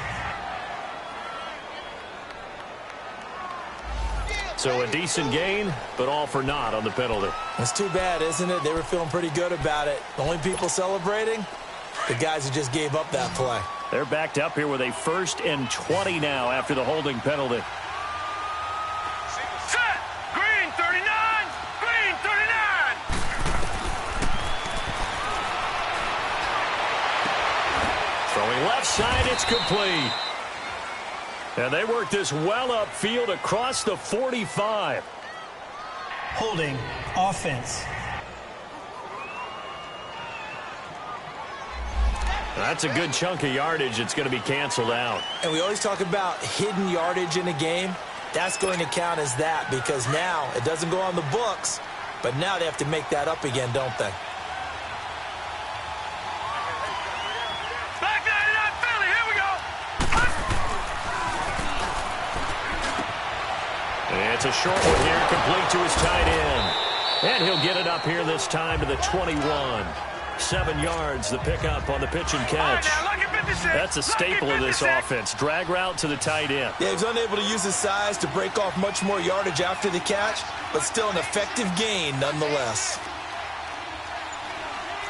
B: So a decent gain, but all for naught on the penalty.
C: It's too bad, isn't it? They were feeling pretty good about it. The only people celebrating, the guys who just gave up that play.
B: They're backed up here with a 1st and 20 now after the holding penalty.
D: Set! Green 39! Green 39!
B: Throwing left side, it's complete. And they work this well upfield across the 45.
E: Holding offense.
B: That's a good chunk of yardage. It's going to be canceled out.
C: And we always talk about hidden yardage in a game. That's going to count as that because now it doesn't go on the books, but now they have to make that up again, don't they?
D: Back 99 Philly, here we go!
B: And it's a short one here, complete to his tight end. And he'll get it up here this time to the 21. 7 yards, the pickup on the pitch and catch. That's a staple of this offense. Drag route to the tight end.
C: Yeah, he's unable to use his size to break off much more yardage after the catch, but still an effective gain nonetheless.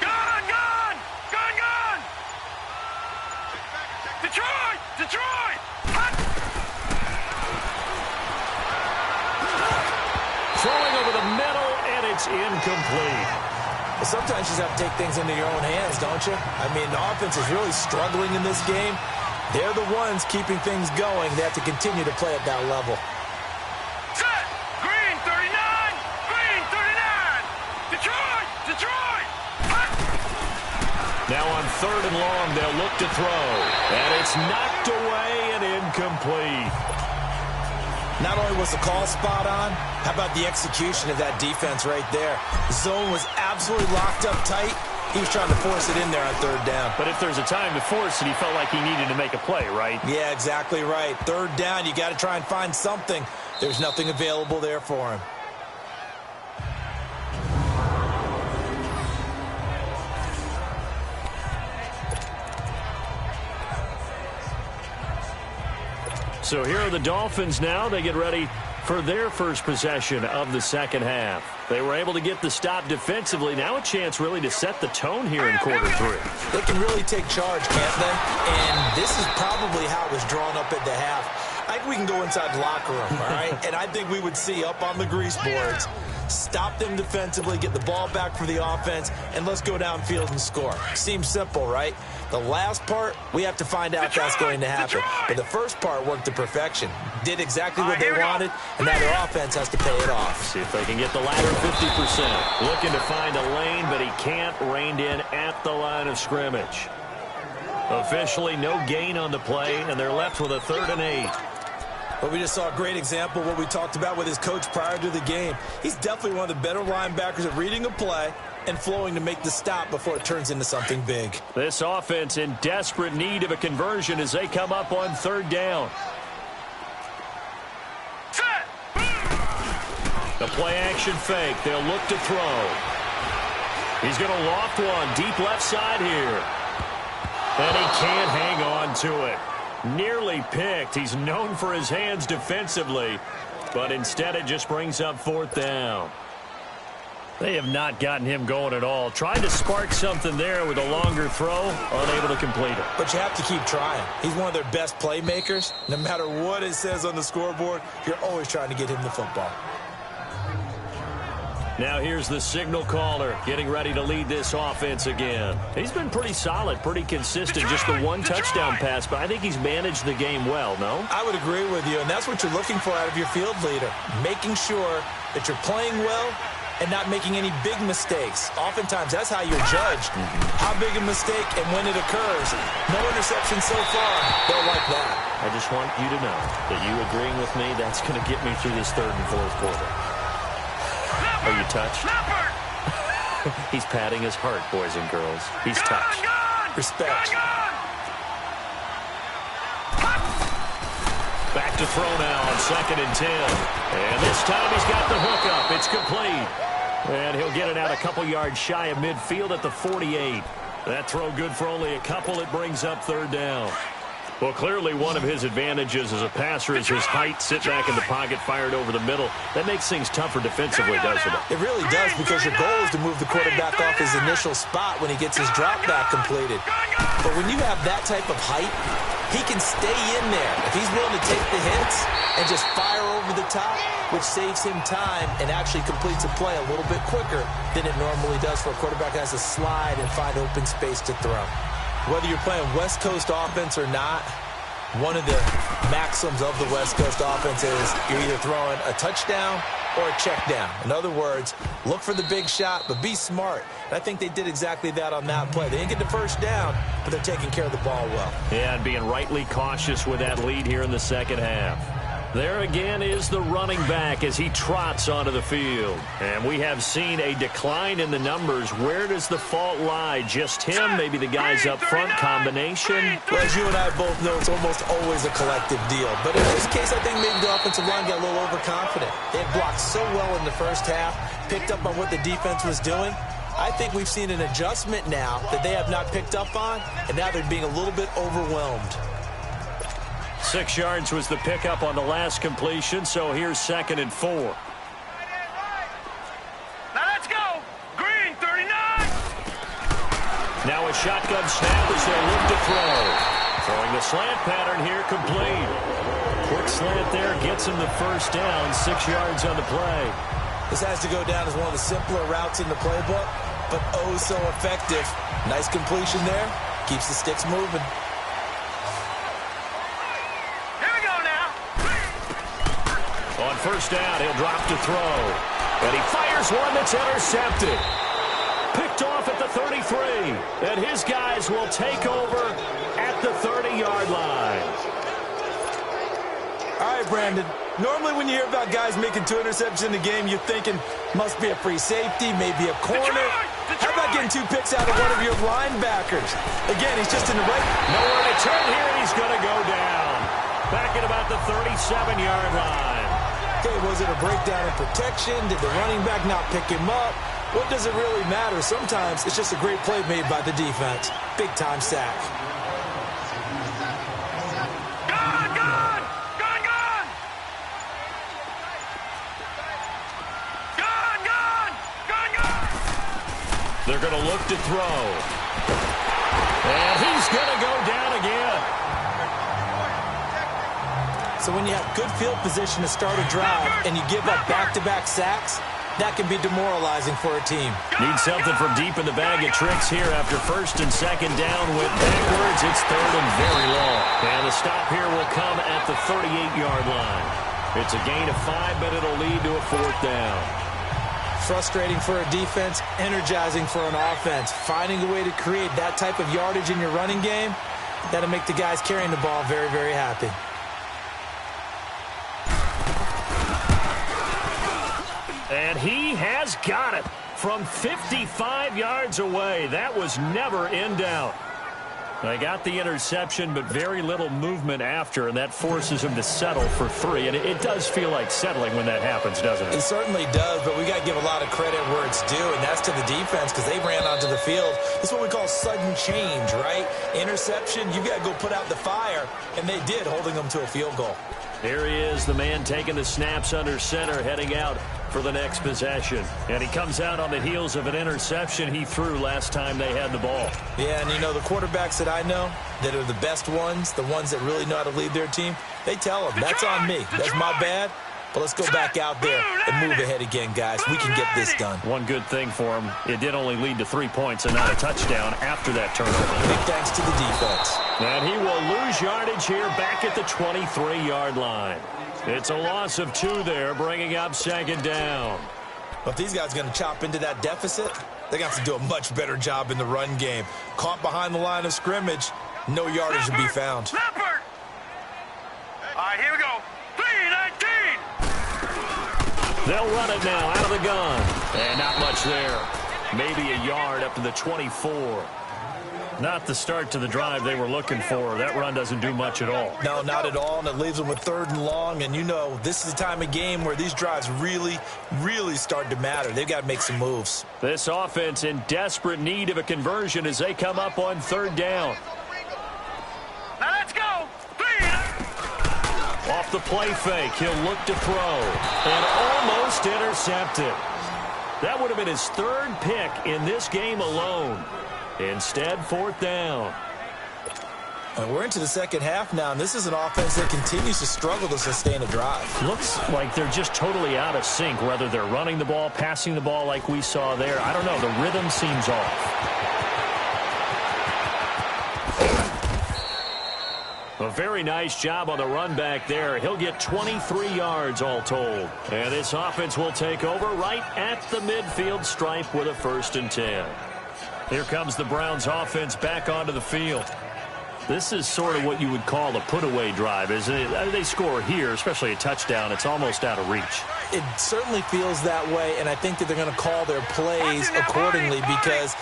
D: Gone! Detroit!
B: Throwing over the middle, and it's incomplete.
C: But sometimes you just have to take things into your own hands, don't you? I mean, the offense is really struggling in this game. They're the ones keeping things going. They have to continue to play at that level.
D: Set. Green 39. Green 39. Detroit. Detroit. Hot.
B: Now on 3rd and long, they'll look to throw. And it's knocked away and incomplete.
C: Not only was the call spot on, how about the execution of that defense right there? The zone was absolutely locked up tight. He was trying to force it in there on 3rd down.
B: But if there's a time to force it, he felt like he needed to make a play, right?
C: Yeah, exactly right. 3rd down, you got to try and find something. There's nothing available there for him.
B: So here are the Dolphins now. They get ready for their first possession of the second half. They were able to get the stop defensively. Now a chance really to set the tone here in quarter 3.
C: They can really take charge, can't they? And this is probably how it was drawn up at the half. I think we can go inside the locker room, all right? And I think we would see up on the grease boards, stop them defensively, get the ball back for the offense, and let's go downfield and score. Seems simple, right? The last part, we have to find out if that's going to happen. But the first part worked to perfection. Did exactly what they wanted, and now their offense has to pay it off.
B: See if they can get the latter 50%. Looking to find a lane, but he can't. Reined in at the line of scrimmage. Officially, no gain on the play, and they're left with a 3rd and 8.
C: But we just saw a great example of what we talked about with his coach prior to the game. He's definitely one of the better linebackers at reading a play and flowing to make the stop before it turns into something big.
B: This offense in desperate need of a conversion as they come up on 3rd down.
D: Set.
B: The play action fake. They'll look to throw. He's going to loft one deep left side here. And he can't hang on to it. Nearly picked. He's known for his hands defensively, but instead it just brings up 4th down. They have not gotten him going at all. Tried to spark something there with a longer throw, unable to complete it.
C: But you have to keep trying. He's one of their best playmakers. No matter what it says on the scoreboard, you're always trying to get him the football.
B: Now here's the signal caller getting ready to lead this offense again. He's been pretty solid, pretty consistent. Just the one touchdown pass, but I think he's managed the game well, no?
C: I would agree with you, and that's what you're looking for out of your field leader. Making sure that you're playing well and not making any big mistakes. Oftentimes, that's how you're judged. How big a mistake and when it occurs. No interception so far. Don't like that.
B: I just want you to know that you agreeing with me, that's going to get me through this 3rd and 4th quarter. Are you touched? He's patting his heart, boys and girls. He's touched.
C: Respect.
B: Back to throw now on 2nd and 10. And this time he's got the hook up. It's complete. And he'll get it out a couple yards shy of midfield at the 48. That throw good for only a couple. It brings up 3rd down. Well, clearly one of his advantages as a passer is his height. Sit back in the pocket, fired over the middle. That makes things tougher defensively, doesn't it?
C: It really does, because your goal is to move the quarterback off his initial spot when he gets his drop back completed. But when you have that type of height, he can stay in there. If he's willing to take the hits and just fire over the top, which saves him time and actually completes a play a little bit quicker than it normally does for a quarterback that has to slide and find open space to throw. Whether you're playing West Coast offense or not, one of the maxims of the West Coast offense is you're either throwing a touchdown or a check down. In other words, look for the big shot, but be smart. And I think they did exactly that on that play. They didn't get the first down, but they're taking care of the ball well.
B: Yeah, and being rightly cautious with that lead here in the second half. There again is the running back as he trots onto the field. And we have seen a decline in the numbers. Where does the fault lie? Just him? Maybe the guys up front? Combination?
C: Well, as you and I both know, it's almost always a collective deal. But in this case, I think maybe the offensive line got a little overconfident. They had blocked so well in the first half, picked up on what the defense was doing. I think we've seen an adjustment now that they have not picked up on, and now they're being a little bit overwhelmed.
B: 6 yards was the pickup on the last completion, so here's 2nd and 4.
D: Now let's go. Green 39.
B: Now a shotgun snap as they look to throw. Throwing the slant pattern here, complete. Quick slant there, gets him the first down, 6 yards on the play.
C: This has to go down as one of the simpler routes in the playbook, but oh so effective. Nice completion there. Keeps the sticks moving.
B: first down. He'll drop to throw. And he fires one that's intercepted. Picked off at the 33. And his guys will take over at the 30-yard line.
C: All right, Brandon. Normally when you hear about guys making 2 interceptions in the game, you're thinking must be a free safety, maybe a corner. How about getting 2 picks out of one of your linebackers? Again, he's just in the right.
B: Nowhere to turn here, and he's going to go down. Back at about the 37-yard line.
C: Okay, was it a breakdown in protection? Did the running back not pick him up? What does it really matter? Sometimes it's just a great play made by the defense. Big-time sack.
B: They're going to look to throw. And he's going to go down again.
C: So when you have good field position to start a drive and you give up back-to-back sacks, that can be demoralizing for a team.
B: Need something from deep in the bag of tricks here after first and second down. Went backwards. It's third and very long. And the stop here will come at the 38-yard line. It's a gain of 5, but it'll lead to a 4th down.
C: Frustrating for a defense, energizing for an offense. Finding a way to create that type of yardage in your running game, that'll make the guys carrying the ball very, very happy.
B: And he has got it from 55 yards away. That was never in doubt. They got the interception, but very little movement after, and that forces him to settle for 3. And it does feel like settling when that happens, doesn't it?
C: It certainly does, but we got to give a lot of credit where it's due, and that's to the defense because they ran onto the field. This is what we call sudden change, right? Interception, you got to go put out the fire, and they did, holding them to a field goal.
B: Here he is, the man taking the snaps under center, heading out for the next possession. And he comes out on the heels of an interception he threw last time they had the ball.
C: Yeah, and you know, the quarterbacks that I know that are the best ones, the ones that really know how to lead their team, they tell them, that's on me. That's my bad. But let's go back out there and move ahead again, guys. We can get this done.
B: One good thing for him, it did only lead to 3 points and not a touchdown after that turnover.
C: Big thanks to the defense.
B: And he will lose yardage here back at the 23-yard line. It's a loss of 2 there, bringing up second down.
C: Well, if these guys are going to chop into that deficit, they got to do a much better job in the run game. Caught behind the line of scrimmage, no yardage to be found.
D: Leopard! All right, here we go. 3-19!
B: They'll run it now out of the gun. And not much there. Maybe a yard up to the 24. Not the start to the drive they were looking for. That run doesn't do much at all.
C: No, not at all, and it leaves them with 3rd and long. And you know, this is the time of game where these drives really, really start to matter. They've got to make some moves.
B: This offense in desperate need of a conversion as they come up on 3rd down.
D: Now let's go. 3.
B: Off the play fake, he'll look to throw. And almost intercepted. That would have been his 3rd pick in this game alone. Instead, 4th down.
C: And we're into the second half now, and this is an offense that continues to struggle to sustain a drive.
B: Looks like they're just totally out of sync, whether they're running the ball, passing the ball like we saw there. I don't know. The rhythm seems off. A very nice job on the run back there. He'll get 23 yards all told. And this offense will take over right at the midfield stripe with a 1st and 10. Here comes the Browns offense back onto the field. This is sort of what you would call a put-away drive, isn't it? They score here, especially a touchdown. It's almost out of reach.
C: It certainly feels that way, and I think that they're going to call their plays accordingly because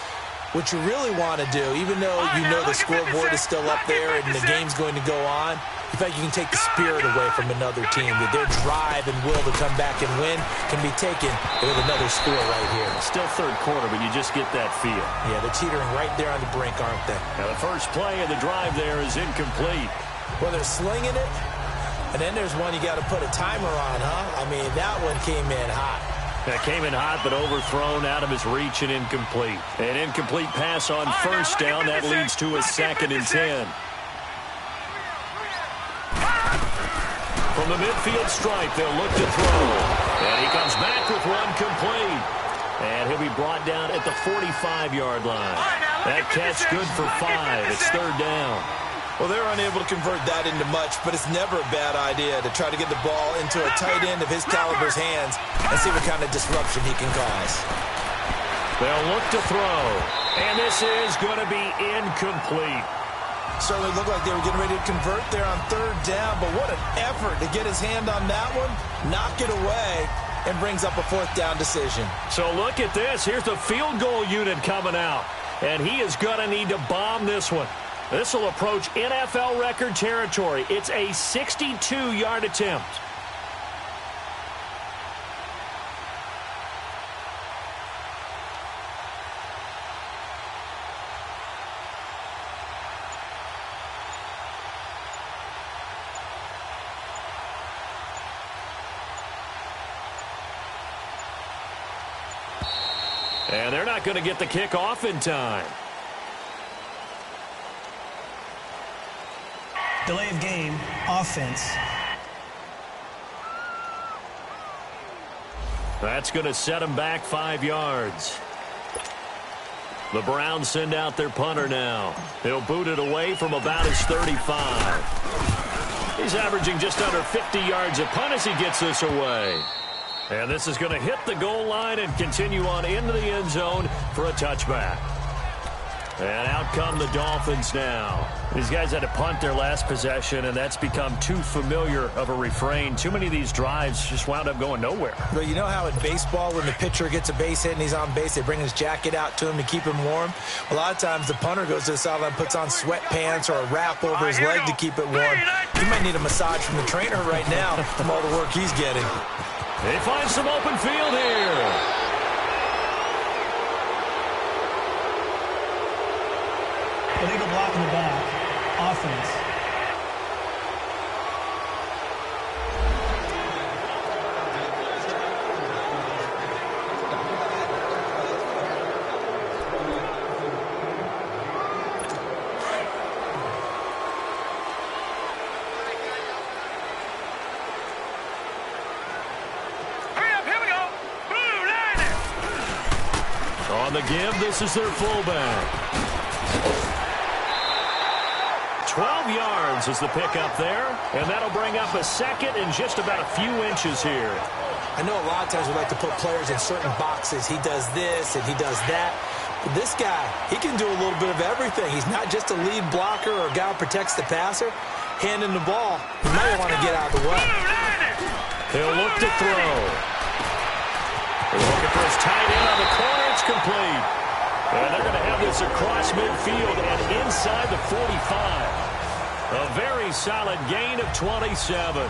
C: what you really want to do, even though you know the scoreboard is still up there and the game's going to go on, in fact, you can take the spirit away from another team. That their drive and will to come back and win can be taken with another score right here.
B: Still 3rd quarter, but you just get that feel.
C: Yeah, they're teetering right there on the brink, aren't they?
B: Now, the first play of the drive there is incomplete.
C: Well, they're slinging it, and then there's one you got to put a timer on, huh? I mean, that one came in hot.
B: That came in hot, but overthrown out of his reach and incomplete. An incomplete pass on 1st down. That leads to a 2nd and 10. From the midfield stripe, they'll look to throw. And he comes back with one complete. And he'll be brought down at the 45-yard line. That catch good for 5. It's 3rd down.
C: Well, they're unable to convert that into much, but it's never a bad idea to try to get the ball into a tight end of his caliber's hands and see what kind of disruption he can cause.
B: They'll look to throw, and this is going to be incomplete.
C: Certainly looked like they were getting ready to convert there on third down, but what an effort to get his hand on that one, knock it away, and brings up a fourth down decision.
B: So look at this. Here's the field goal unit coming out, and he is going to need to bomb this one. This will approach NFL record territory. It's a 62-yard attempt. And they're not going to get the kick off in time.
E: Delay of game, offense.
B: That's going to set him back 5 yards. The Browns send out their punter now. He'll boot it away from about his 35. He's averaging just under 50 yards a punt as he gets this away. And this is going to hit the goal line and continue on into the end zone for a touchback. And out come the Dolphins now. These guys had to punt their last possession, and that's become too familiar of a refrain. Too many of these drives just wound up going nowhere.
C: Well, you know how in baseball when the pitcher gets a base hit and he's on base, they bring his jacket out to him to keep him warm? A lot of times the punter goes to the sideline, puts on sweatpants or a wrap over his leg to keep it warm. He might need a massage from the trainer right now from all the work he's getting.
B: They find some open field here.
E: Illegal block in the back, offense.
B: On the give, this is their fullback. 12 yards is the pickup there, and that'll bring up a second and just about a few inches here.
C: I know a lot of times we like to put players in certain boxes. He does this and he does that. But this guy, he can do a little bit of everything. He's not just a lead blocker or a guy who protects the passer. Handing the ball, he might want to get out of the way.
B: He'll look to throw. They're looking for his tight end on the corner. It's complete. And they're going to have this across midfield and inside the 45. A very solid gain of 27.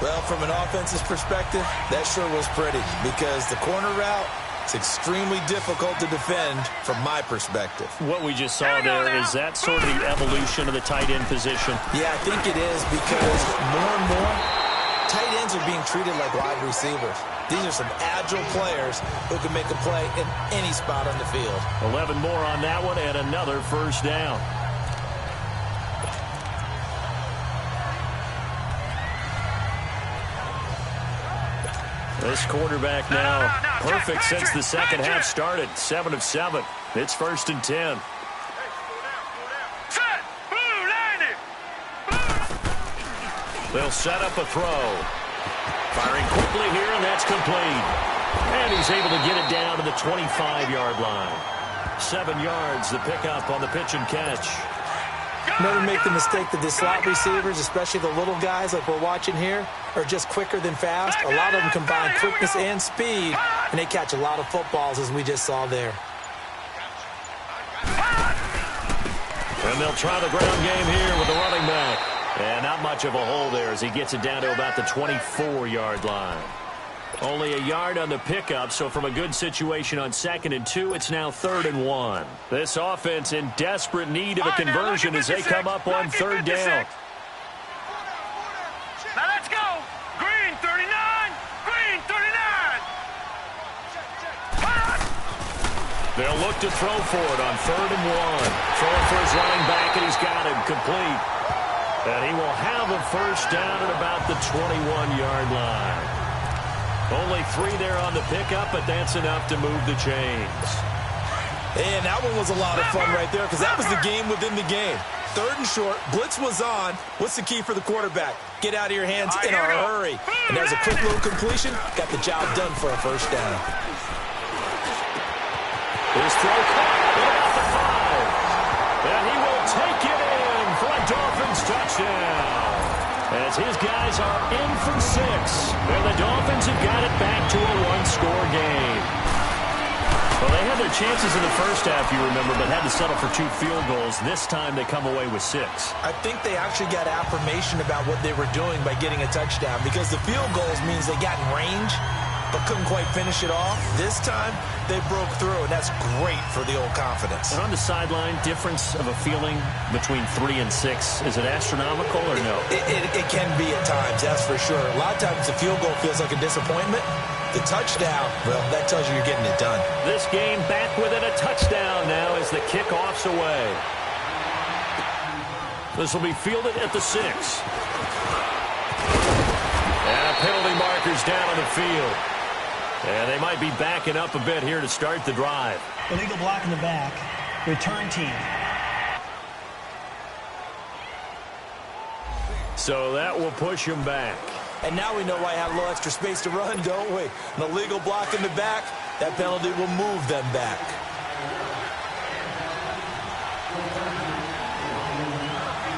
C: Well, from an offensive perspective, that sure was pretty because the corner route is extremely difficult to defend from my perspective.
B: What we just saw there, is that sort of the evolution of the tight end position?
C: Yeah, I think it is because more and more tight ends are being treated like wide receivers. These are some agile players who can make a play in any spot on the field.
B: 11 more on that one and another first down. This quarterback now perfect since the second half started. 7 of 7. It's 1st and 10. They'll set up a throw. Firing quickly here, and that's complete. And he's able to get it down to the 25-yard line. 7 yards, the pickup on the pitch and catch.
C: Never make the mistake that the slot receivers, especially the little guys like we're watching here, are just quicker than fast. A lot of them combine quickness and speed, and they catch a lot of footballs, as we just saw there.
B: And they'll try the ground game here with the running back. And not much of a hole there as he gets it down to about the 24-yard line. Only a yard on the pickup, so from a good situation on 2nd and 2, it's now 3rd and 1. This offense in desperate need of a conversion as they come up on 3rd down.
D: Now let's go. Green 39. Green 39.
B: They'll look to throw for it on 3rd and 1. Throwing for his running back, and he's got him complete. And he will have a first down at about the 21-yard line. Only 3 there on the pickup, but that's enough to move the chains.
C: And that one was a lot of fun right there because that was the game within the game. 3rd and short. Blitz was on. What's the key for the quarterback? Get out of your hands in a hurry. And there's a quick little completion. Got the job done for a 1st down.
B: His throw caught about the 5. And he will take it in for a Dolphins touchdown. As his guys are in for 6. And the Dolphins have got it back to a 1-score game. Well, they had their chances in the 1st half, you remember, but had to settle for 2 field goals. This time they come away with 6.
C: I think they actually got affirmation about what they were doing by getting a touchdown, because the field goals means they got in range but couldn't quite finish it off. This time they broke through, and that's great for the old confidence.
B: And on the sideline, difference of a feeling between 3 and 6, is it astronomical or no?
C: It can be at times, that's for sure. A lot of times the field goal feels like a disappointment. The touchdown, well, that tells you you're getting it done.
B: This game back within a touchdown now as the kickoff's away. This will be fielded at the 6. And penalty markers down on the field. And they might be backing up a bit here to start the drive.
E: Illegal block in the back. Return team.
B: So that will push him back.
C: And now we know why I have a little extra space to run, don't we? An illegal block in the back, that penalty will move them back.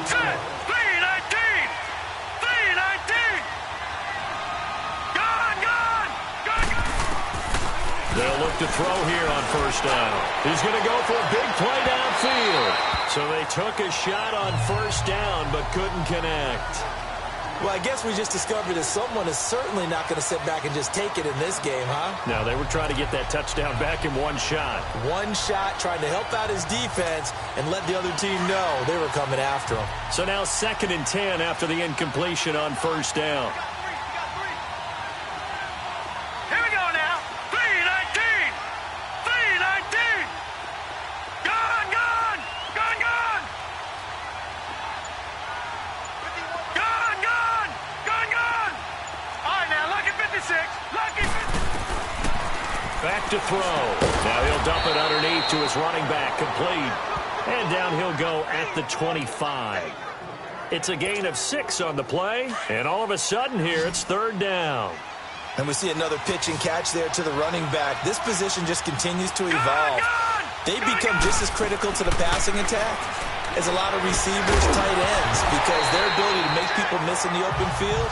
D: Set! 3-19! 3-19! Gone!
B: They'll look to throw here on 1st down. He's going to go for a big play downfield. So they took a shot on 1st down but couldn't connect.
C: Well, I guess we just discovered that someone is certainly not going to sit back and just take it in this game, huh?
B: No, they were trying to get that touchdown back in 1 shot.
C: 1 shot, trying to help out his defense and let the other team know they were coming after him.
B: So now 2nd and 10 after the incompletion on 1st down.
D: Here we go now. 3-19! 3-19! Gone! Gone! All right, now, lucky 56. Lucky 56.
B: Back to throw. Now he'll dump it underneath to his running back. Complete. And down he'll go at the 25. It's a gain of 6 on the play. And all of a sudden here, it's 3rd down.
C: And we see another pitch and catch there to the running back. This position just continues to evolve. They become just as critical to the passing attack as a lot of receivers, tight ends, because their ability to make people miss in the open field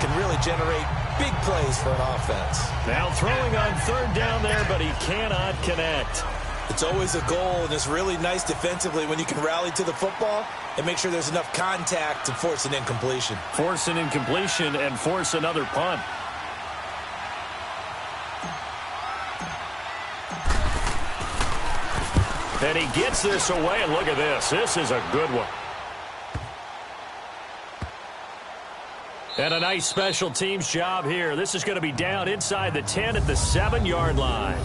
C: can really generate big plays for an offense.
B: Now throwing on 3rd down there, but he cannot connect.
C: It's always a goal, and it's really nice defensively when you can rally to the football and make sure there's enough contact to force an incompletion.
B: Force an incompletion and force another punt. And he gets this away, and look at this. This is a good one. And a nice special teams job here. This is going to be down inside the 10 at the 7-yard line.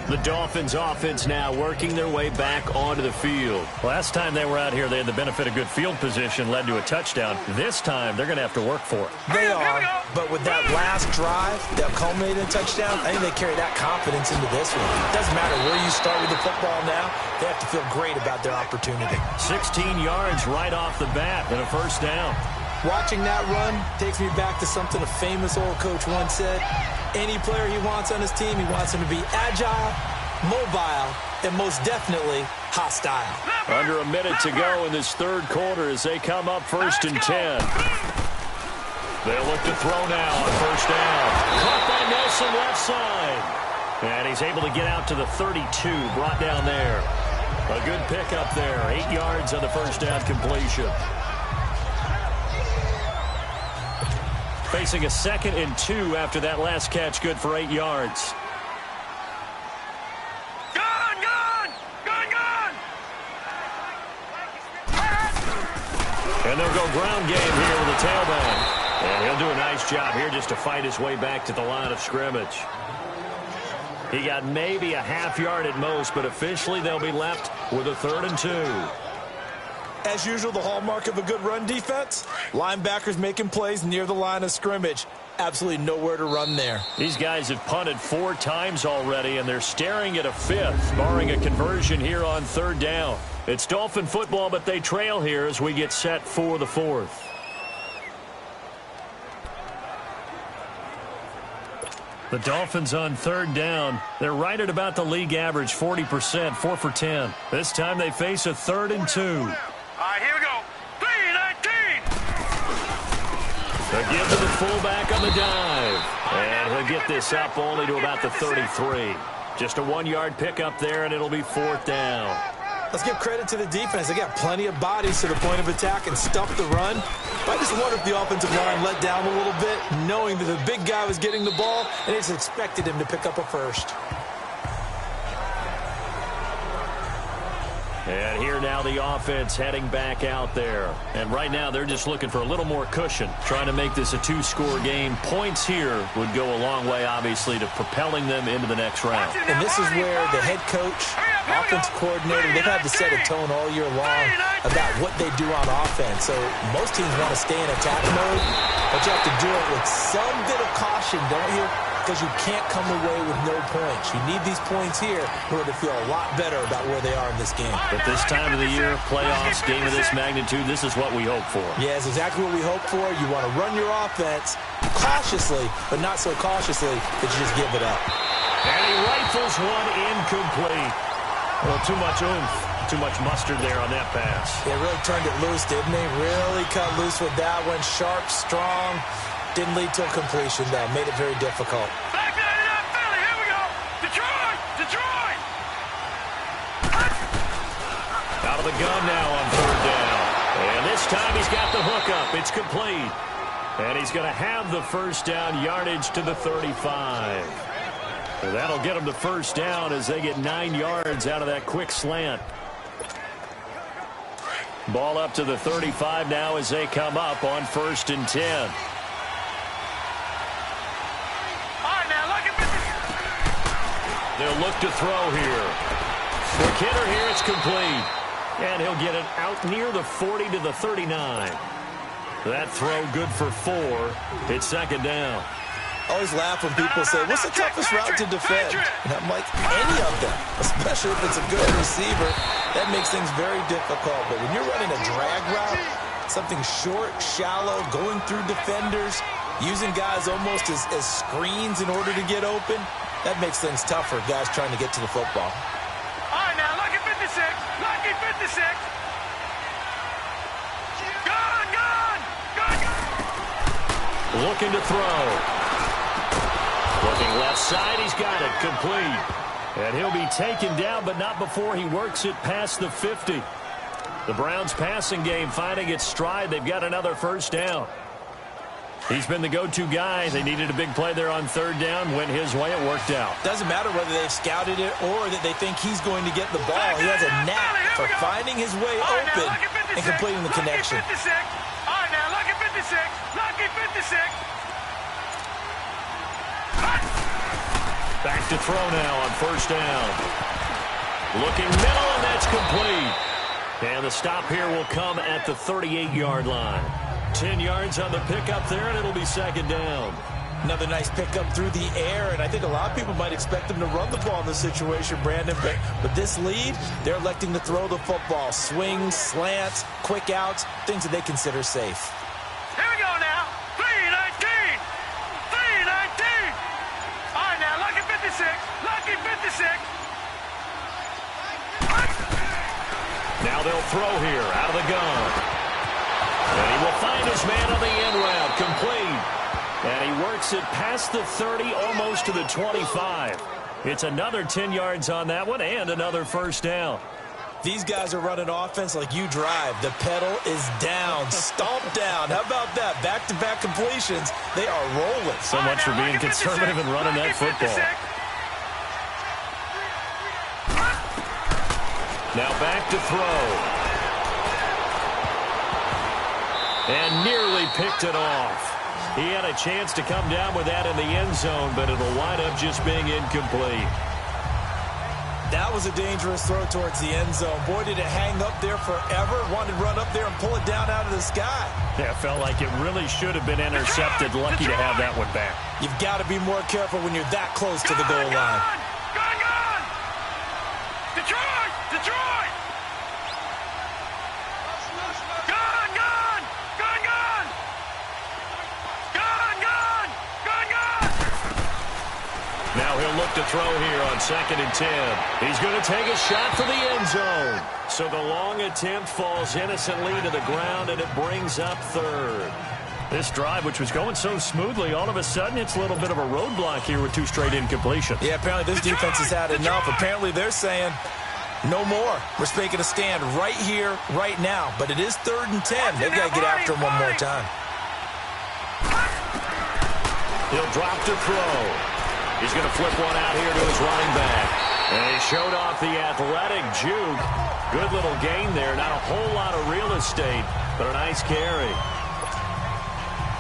B: The Dolphins offense now working their way back onto the field. Last time they were out here, they had the benefit of good field position, led to a touchdown. This time, they're going to have to work for it.
C: They are, but with that last drive that culminated in a touchdown, I think they carry that confidence into this one. It doesn't matter where you start with the football now. They have to feel great about their opportunity.
B: 16 yards right off the bat and a 1st down.
C: Watching that run takes me back to something a famous old coach once said. Any player he wants on his team, he wants him to be agile, mobile, and most definitely hostile.
B: Under a minute to go in this 3rd quarter as they come up 1st and 10. They'll look to throw now on 1st down. Caught by Nelson left side. And he's able to get out to the 32, brought down there. A good pickup there, 8 yards on the 1st down completion. Facing a 2nd and 2 after that last catch, good for 8 yards. And they'll go ground game here with a tailback. And he'll do a nice job here just to fight his way back to the line of scrimmage. He got maybe a half yard at most, but officially they'll be left with a 3rd and 2.
C: As usual, the hallmark of a good run defense, linebackers making plays near the line of scrimmage. Absolutely nowhere to run there.
B: These guys have punted 4 times already, and they're staring at a 5th, barring a conversion here on 3rd down. It's Dolphin football, but they trail here as we get set for the 4th. The Dolphins on 3rd down. They're right at about the league average, 40%, 4 for 10. This time they face a 3rd and 2.
D: All right, here we go. 3-19.
B: The give to the fullback on the dive. And he'll get this up only to about the 33. Just a 1-yard pickup there, and it'll be 4th down.
C: Let's give credit to the defense. They got plenty of bodies to the point of attack and stuff the run. But I just wonder if the offensive line let down a little bit, knowing that the big guy was getting the ball, and they just expected him to pick up a first.
B: And here now the offense heading back out there. And right now they're just looking for a little more cushion, trying to make this a 2-score game. Points here would go a long way, obviously, to propelling them into the next round.
C: And this is where the head coach, offensive coordinator, they've had to set a tone all year long about what they do on offense. So most teams want to stay in attack mode, but you have to do it with some bit of caution, don't you? Because you can't come away with no points. You need these points here in order to feel a lot better about where they are in this game.
B: But this time of the year, playoffs, game of this magnitude, this is what we hope for.
C: Yeah, it's exactly what we hope for. You want to run your offense cautiously, but not so cautiously that you just give it up.
B: And he rifles one incomplete. Well, too much oomph, too much mustard there on that pass.
C: They really turned it loose, didn't they? Really cut loose with that one. Sharp, strong. Didn't lead to a completion, though. Made it very difficult.
D: Back to that Philly. Here we go. Detroit. Detroit.
B: Out of the gun now on 3rd down. And this time he's got the hookup. It's complete. And he's going to have the first down yardage to the 35. And that'll get him the first down as they get 9 yards out of that quick slant. Ball up to the 35 now as they come up on 1st and 10. They'll look to throw here. For Kidder here, it's complete. And he'll get it out near the 40 to the 39. That throw good for 4. It's 2nd down.
C: I always laugh when people say, what's the toughest route to defend? And I'm like, any of them, especially if it's a good receiver. That makes things very difficult. But when you're running a drag route, something short, shallow, going through defenders, using guys almost as screens in order to get open, that makes things tough for guys trying to get to the football.
D: All right, now, lucky 56. Lucky 56. Gone, gone. Gone, gone.
B: Looking to throw. Looking left side, he's got it, complete. And he'll be taken down, but not before he works it past the 50. The Browns' passing game finding its stride. They've got another first down. He's been the go-to guy. They needed a big play there on 3rd down. Went his way. It worked out.
C: Doesn't matter whether they've scouted it or that they think he's going to get the ball. He has a knack for finding his way open and completing the connection.
D: All right, now, lucky 56. Lucky 56.
B: Back to throw now on 1st down. Looking middle, and that's complete. And the stop here will come at the 38-yard line. 10 yards on the pickup there, and it'll be 2nd down.
C: Another nice pickup through the air, and I think a lot of people might expect them to run the ball in this situation, Brandon. But with this lead, they're electing to throw the football. Swings, slants, quick outs, things that they consider safe.
D: Here we go now. 3-19. 3-19. All right, now, lucky 56. Lucky 56.
B: Now they'll throw here out of the gun. And he will find his man on the end route, complete. And he works it past the 30, almost to the 25. It's another 10 yards on that one and another first down.
C: These guys are running offense like you drive. The pedal is down, stomped down. How about that? Back-to-back completions. They are rolling.
B: So much for being conservative and running that football. Now back to throw. And nearly picked it off. He had a chance to come down with that in the end zone, but it'll wind up just being incomplete.
C: That was a dangerous throw towards the end zone. Boy, did it hang up there forever. Wanted to run up there and pull it down out of the sky.
B: Yeah, it felt like it really should have been intercepted. Lucky to have that one back.
C: You've got to be more careful when you're that close to the goal line.
D: Gone! Detroit! Detroit! Gone! Gone! Gone! Gone! Gone! Gone! Gone! Gone!
B: Now he'll look to throw here on 2nd and 10. He's going to take a shot for the end zone. So the long attempt falls innocently to the ground, and it brings up 3rd. This drive, which was going so smoothly, all of a sudden it's a little bit of a roadblock here with 2 straight incompletions.
C: Yeah, apparently this defense has had enough. Apparently they're saying no more. We're making a stand right here, right now. But it is 3rd and 10. They've got to get after him one more time.
B: He'll drop to throw. He's going to flip one out here to his running back. And he showed off the athletic juke. Good little gain there. Not a whole lot of real estate, but a nice carry.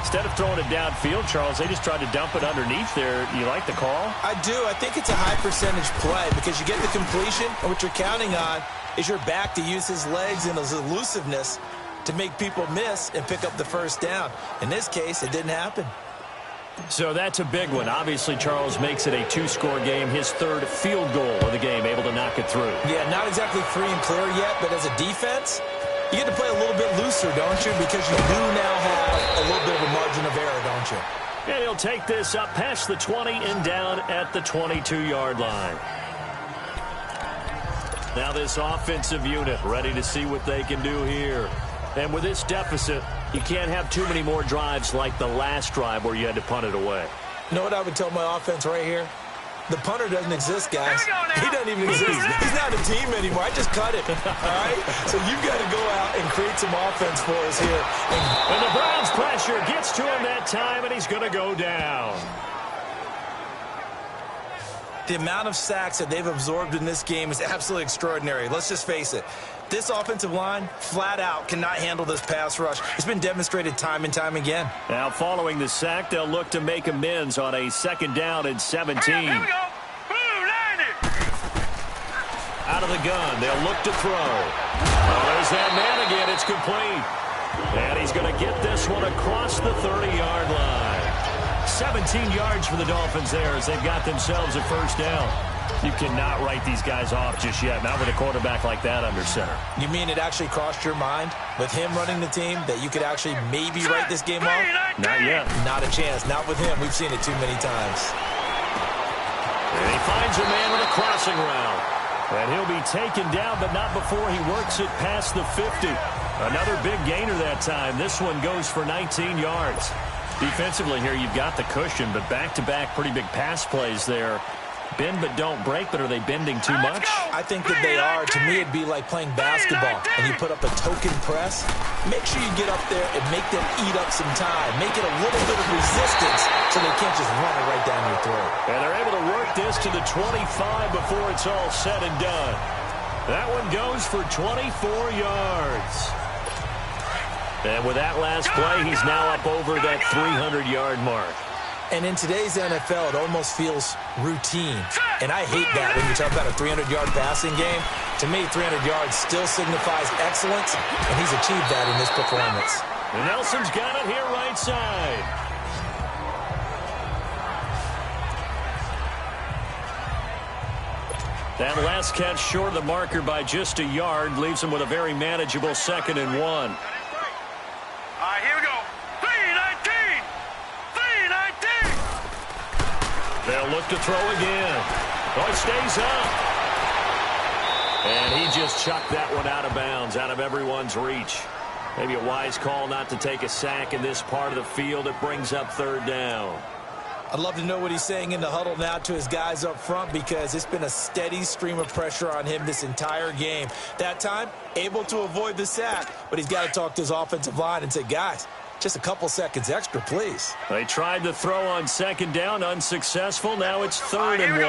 B: Instead of throwing it downfield, Charles, they just tried to dump it underneath there. You like the call?
C: I do. I think it's a high percentage play because you get the completion, and what you're counting on is your back to use his legs and his elusiveness to make people miss and pick up the first down. In this case, it didn't happen.
B: So that's a big one. Obviously, Charles makes it a 2-score game. His 3rd field goal of the game, able to knock it through.
C: Yeah, not exactly free and clear yet, but as a defense, you get to play a little bit looser, don't you? Because you do now have a little bit of a margin of error, don't you?
B: And he'll take this up past the 20 and down at the 22-yard line. Now this offensive unit ready to see what they can do here. And with this deficit, you can't have too many more drives like the last drive where you had to punt it away.
C: You know what I would tell my offense right here? The punter doesn't exist, guys. He doesn't even exist. He's not a team anymore. I just cut it, all right? So you've got to go out and create some offense for us here.
B: And the Browns' pressure gets to him that time, and he's going to go down.
C: The amount of sacks that they've absorbed in this game is absolutely extraordinary. Let's just face it. This offensive line, flat out, cannot handle this pass rush. It's been demonstrated time and time again.
B: Now, following the sack, they'll look to make amends on a 2nd down and 17.
D: Here we go. Boom, line it.
B: Out of the gun, they'll look to throw. Oh, there's that man again. It's complete. And he's going to get this one across the 30-yard line. 17 yards for the Dolphins there as they've got themselves a first down. You cannot write these guys off just yet, not with a quarterback like that under center.
C: You mean it actually crossed your mind with him running the team that you could actually maybe write this game off?
B: Not yet.
C: Not a chance. Not with him. We've seen it too many times.
B: And he finds a man with a crossing route. And he'll be taken down, but not before he works it past the 50. Another big gainer that time. This one goes for 19 yards. Defensively here, you've got the cushion, but back-to-back pretty big pass plays there. Bend but don't break, but are they bending too much?
C: I think that they are. To me, it'd be like playing basketball, and you put up a token press. Make sure you get up there and make them eat up some time. Make it a little bit of resistance so they can't just run it right down your throat.
B: And they're able to work this to the 25 before it's all said and done. That one goes for 24 yards. And with that last play, he's now up over that 300-yard mark.
C: And in today's NFL, it almost feels routine. And I hate that when you talk about a 300-yard passing game. To me, 300 yards still signifies excellence, and he's achieved that in this performance.
B: And Nelson's got it here right side. That last catch short of the marker by just a yard leaves him with a very manageable 2nd and 1.
D: All right, here we go. 3-19. 3-19.
B: They'll look to throw again. Oh, it stays up. And he just chucked that one out of bounds, out of everyone's reach. Maybe a wise call not to take a sack in this part of the field. It brings up 3rd down.
C: I'd love to know what he's saying in the huddle now to his guys up front, because it's been a steady stream of pressure on him this entire game. That time, able to avoid the sack, but he's got to talk to his offensive line and say, guys, just a couple seconds extra, please.
B: They tried to throw on 2nd down, unsuccessful. Now it's 3rd and 1.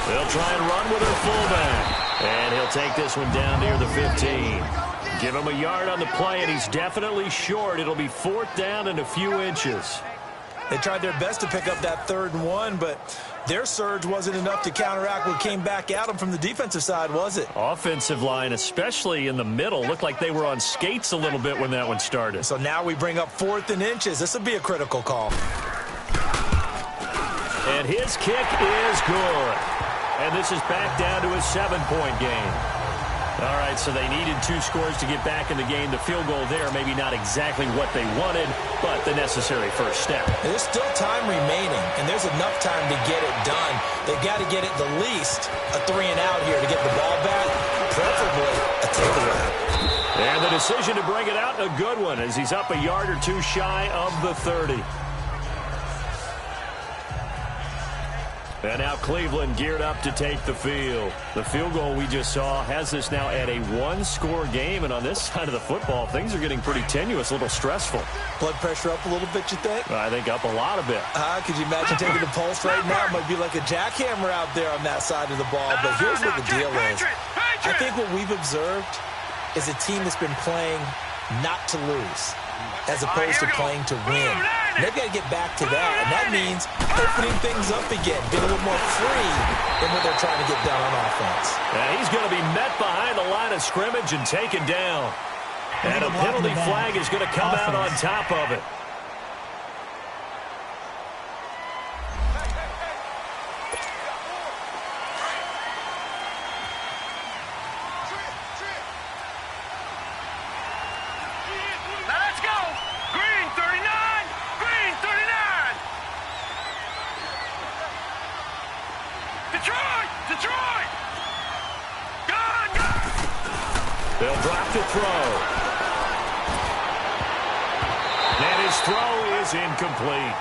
B: They'll try and run with their fullback. And he'll take this one down near the 15. Give him a yard on the play, and he's definitely short. It'll be 4th down and a few inches.
C: They tried their best to pick up that 3rd and 1, but their surge wasn't enough to counteract what came back at them from the defensive side, was it?
B: Offensive line, especially in the middle, looked like they were on skates a little bit when that one started.
C: So now we bring up 4th and inches. This will be a critical call.
B: And his kick is good. And this is back down to a 7-point game. All right, so they needed 2 scores to get back in the game. The field goal there, maybe not exactly what they wanted, but the necessary first step.
C: There's still time remaining, and there's enough time to get it done. They've got to get it the least a 3-and-out here to get the ball back, preferably a takeaway.
B: And the decision to bring it out, a good one, as he's up a yard or 2 shy of the 30. And now Cleveland geared up to take the field. The field goal we just saw has this now at a 1-score game. And on this side of the football, things are getting pretty tenuous, a little stressful.
C: Blood pressure up a little bit, you think?
B: I think up a lot a bit.
C: Could you imagine taking the pulse right now? It might be like a jackhammer out there on that side of the ball. But here's what the deal is. I think what we've observed is a team that's been playing not to lose as opposed to playing to win. And they've got to get back to that, and that means opening things up again, being a little more free than what they're trying to get done on offense.
B: And he's going to be met behind the line of scrimmage and taken down. And a penalty flag is going to come out on top of it.
D: Let's go! Green 39! Green 39! Detroit! Detroit! Gone! Gone!
B: They'll drop to throw. And his throw is incomplete.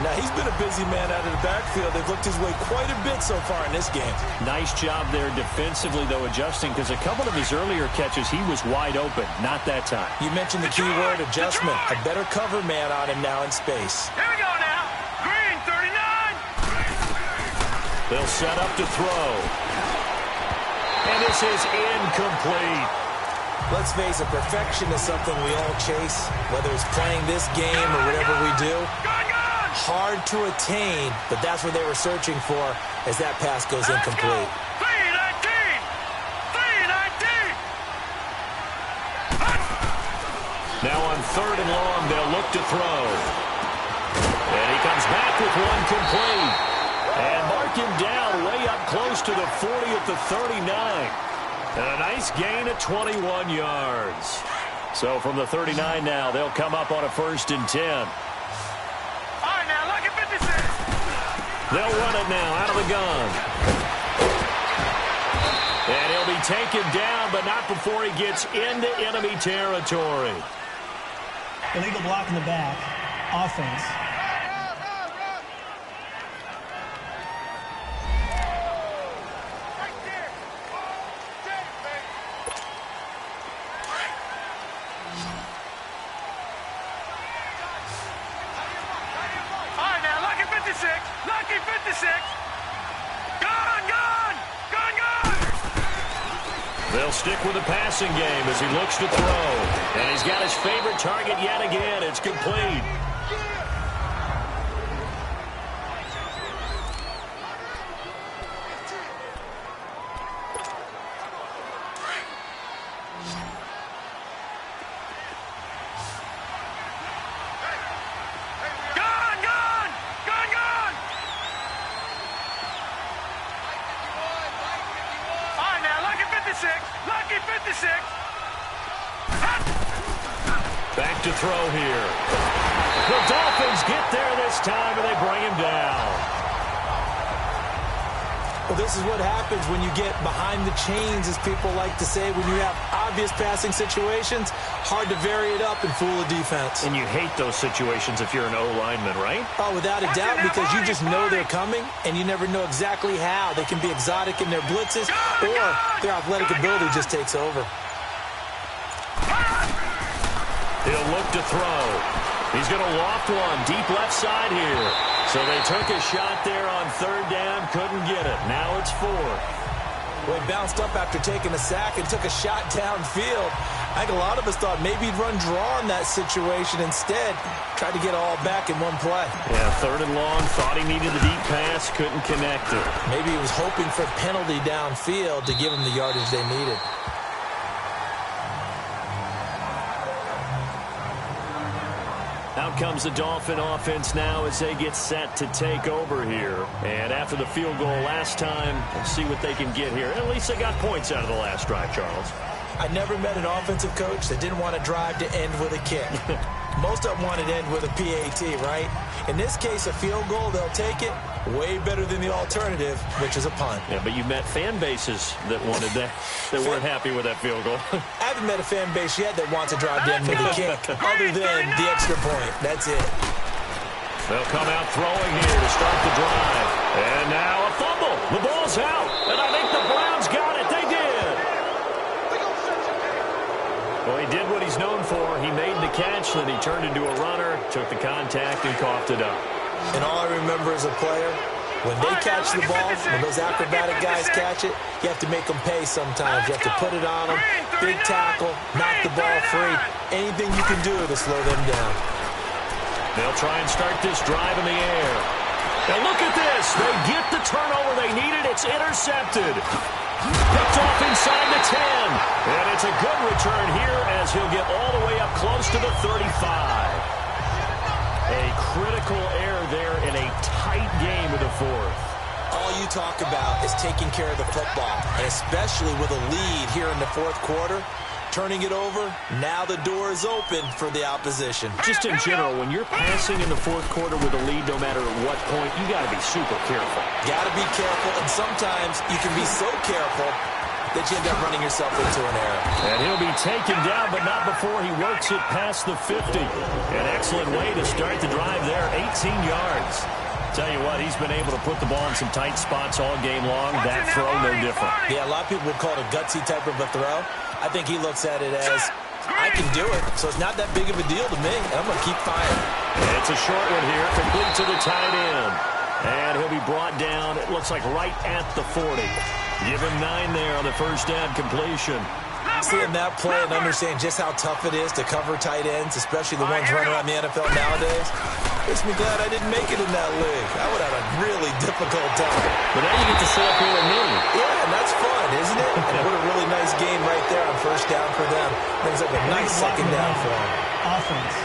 C: Now, he's been a busy man out of the backfield. They've looked his way quite a bit so far in this game.
B: Nice job there defensively, though, adjusting, because a couple of his earlier catches, he was wide open. Not that time.
C: You mentioned the key word, adjustment. A better cover man on him now in space.
D: Here we go now. Green 39!
B: They'll set up to throw. And this is incomplete.
C: Let's face it, perfection is something we all chase, whether it's playing this game or whatever we do. Hard to attain, but that's what they were searching for as that pass goes incomplete.
D: 319! 319!
B: Now on 3rd and long, they'll look to throw. And he comes back with one complete. And mark him down way up close to the 40 at the 39. And a nice gain of 21 yards. So from the 39 now, they'll come up on a 1st and 10. They'll run it now out of the gun. And he'll be taken down, but not before he gets into enemy territory.
E: Illegal block in the back. Offense.
D: Lucky 56! Gone! Gone! Gone! Gone!
B: They'll stick with the passing game as he looks to throw. And he's got his favorite target yet again. It's complete.
D: Lucky 56.
B: Back to throw here. The Dolphins get there this time, and they bring him down.
C: Well, this is what happens when you get behind the chains, as people like to say. When you have obvious passing situations, hard to vary it up and fool a defense.
B: And you hate those situations if you're an O-lineman, right?
C: Oh, without a doubt, because you just know they're coming, and you never know exactly how. They can be exotic in their blitzes, or their athletic ability just takes over.
B: He'll look to throw. He's going to loft one deep left side here. So they took a shot there on 3rd down, couldn't get it. Now it's 4th.
C: Well, he bounced up after taking a sack and took a shot downfield. I think a lot of us thought maybe he'd run draw in that situation. Instead, tried to get it all back in one play.
B: Yeah, 3rd and long. Thought he needed the deep pass. Couldn't connect it.
C: Maybe he was hoping for a penalty downfield to give him the yardage they needed.
B: Out comes the Dolphin offense now as they get set to take over here. And after the field goal last time, we'll see what they can get here. At least they got points out of the last drive, Charles.
C: I never met an offensive coach that didn't want to drive to end with a kick. Most of them wanted to end with a PAT, right? In this case, a field goal, they'll take it. Way better than the alternative, which is a punt.
B: Yeah, but you've met fan bases that wanted that, that weren't happy with that field goal.
C: I haven't met a fan base yet that wants to drive to end with a kick, other than the extra point. That's it.
B: They'll come out throwing here to start the drive. And now a fumble. The ball's out. And I think the Browns got it. They did. Well, he did what he's known for. He made the catch, then he turned into a runner, took the contact, and coughed it up.
C: And all I remember as a player, when they catch the ball, when those acrobatic guys catch it, you have to make them pay sometimes. You have to put it on them, big tackle, knock the ball free. Anything you can do to slow them down.
B: They'll try and start this drive in the air. Now look at this. They get the turnover they needed. It's intercepted. Picked off inside the 10. And it's a good return here as he'll get all the way up close to the 35. A critical error there in a tight game of the 4th.
C: All you talk about is taking care of the football, and especially with a lead here in the 4th quarter. Turning it over, now the door is open for the opposition.
B: Just in general, when you're passing in the 4th quarter with a lead, no matter at what point, you got to be super careful.
C: Got to be careful, and sometimes you can be so careful that you end up running yourself into an error.
B: And he'll be taken down, but not before he works it past the 50. An excellent way to start the drive there, 18 yards. Tell you what, he's been able to put the ball in some tight spots all game long. That throw, no different.
C: Yeah, a lot of people would call it a gutsy type of a throw. I think he looks at it as, I can do it, so it's not that big of a deal to me, and I'm going to keep firing.
B: It's a short one here, complete to the tight end. And he'll be brought down, it looks like right at the 40. Give him 9 there on the first down completion.
C: Seeing that play and understanding just how tough it is to cover tight ends, especially the ones running around the NFL nowadays, makes me glad I didn't make it in that league. I would have a really difficult time.
B: But now you get to sit up here with me.
C: Yeah, and that's fun, isn't it? And what a really nice game right there on first down for them. Brings up a nice second down for them.
E: Offense.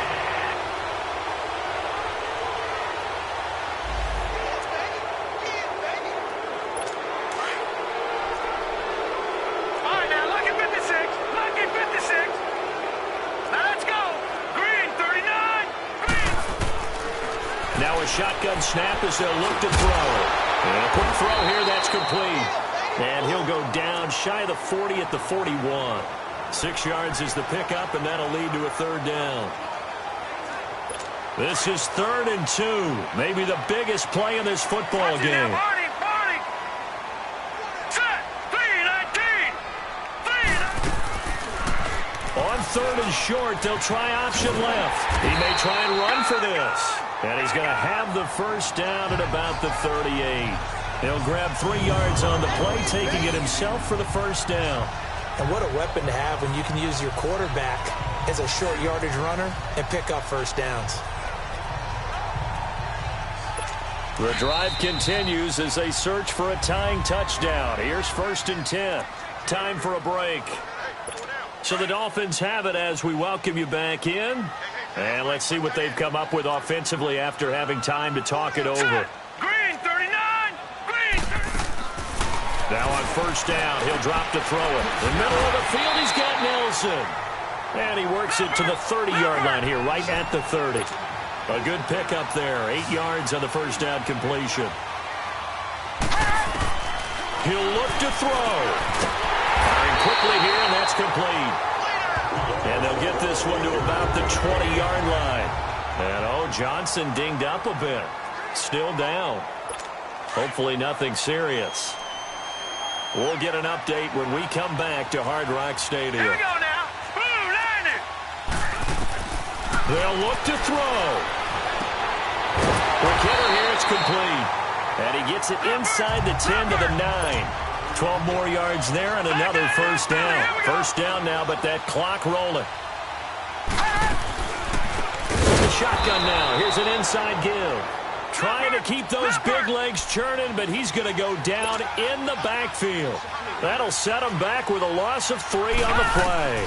B: Shotgun snap as they'll look to throw. And a quick throw here, that's complete. And he'll go down shy of the 40 at the 41. 6 yards is the pickup, and that'll lead to a third down. This is 3rd and 2. Maybe the biggest play in this football game. On 3rd and short, they'll try option left. He may try and run for this. And he's going to have the first down at about the 38. He'll grab 3 yards on the play, taking it himself for the first down.
C: And what a weapon to have when you can use your quarterback as a short yardage runner and pick up first downs.
B: The drive continues as they search for a tying touchdown. Here's 1st and 10. Time for a break. So the Dolphins have it as we welcome you back in. And let's see what they've come up with offensively after having time to talk it over.
D: Green 39! Green 39!
B: Now on first down, he'll drop to throw it. In the middle of the field, he's got Nelson. And he works it to the 30-yard line here, right at the 30. A good pickup there, 8 yards on the first down completion. He'll look to throw. Firing quickly here, and that's complete. And they'll get this one to about the 20-yard line. And, Johnson dinged up a bit. Still down. Hopefully nothing serious. We'll get an update when we come back to Hard Rock Stadium.
D: Here we go now. Blue line it.
B: They'll look to throw. The killer here, it's complete. And he gets it inside the 10 to the 9. 12 more yards there and another first down. First down now, but that clock rolling. The shotgun now. Here's an inside give. Trying to keep those big legs churning, but he's going to go down in the backfield. That'll set him back with a loss of 3 on the play.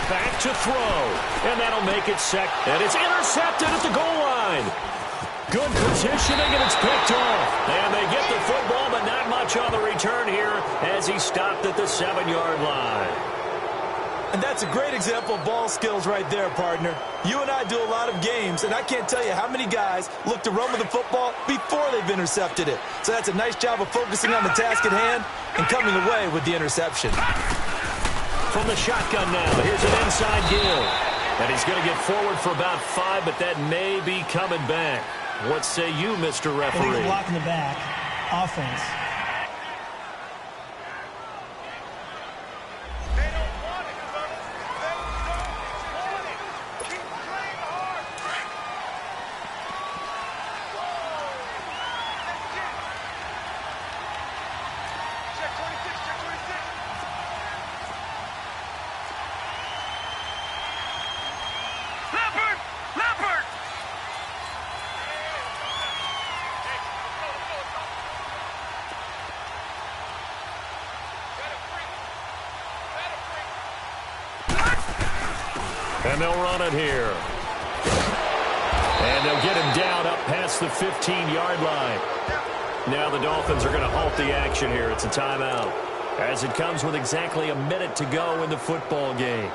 B: Back to throw, and that'll make it second. And it's intercepted at the goal line. Good positioning, and it's picked off. And they get the football, but not much on the return here as he stopped at the 7-yard line.
C: And that's a great example of ball skills right there, partner. You and I do a lot of games, and I can't tell you how many guys look to run with the football before they've intercepted it. So that's a nice job of focusing on the task at hand and coming away with the interception.
B: From the shotgun now, here's an inside give. And he's going to get forward for about 5, but that may be coming back. What say you, Mr. Referee?
E: Illegal block in the back. Offense.
B: And they'll run it here. And they'll get him down up past the 15-yard line. Now the Dolphins are going to halt the action here. It's a timeout, as it comes with exactly a minute to go in the football game.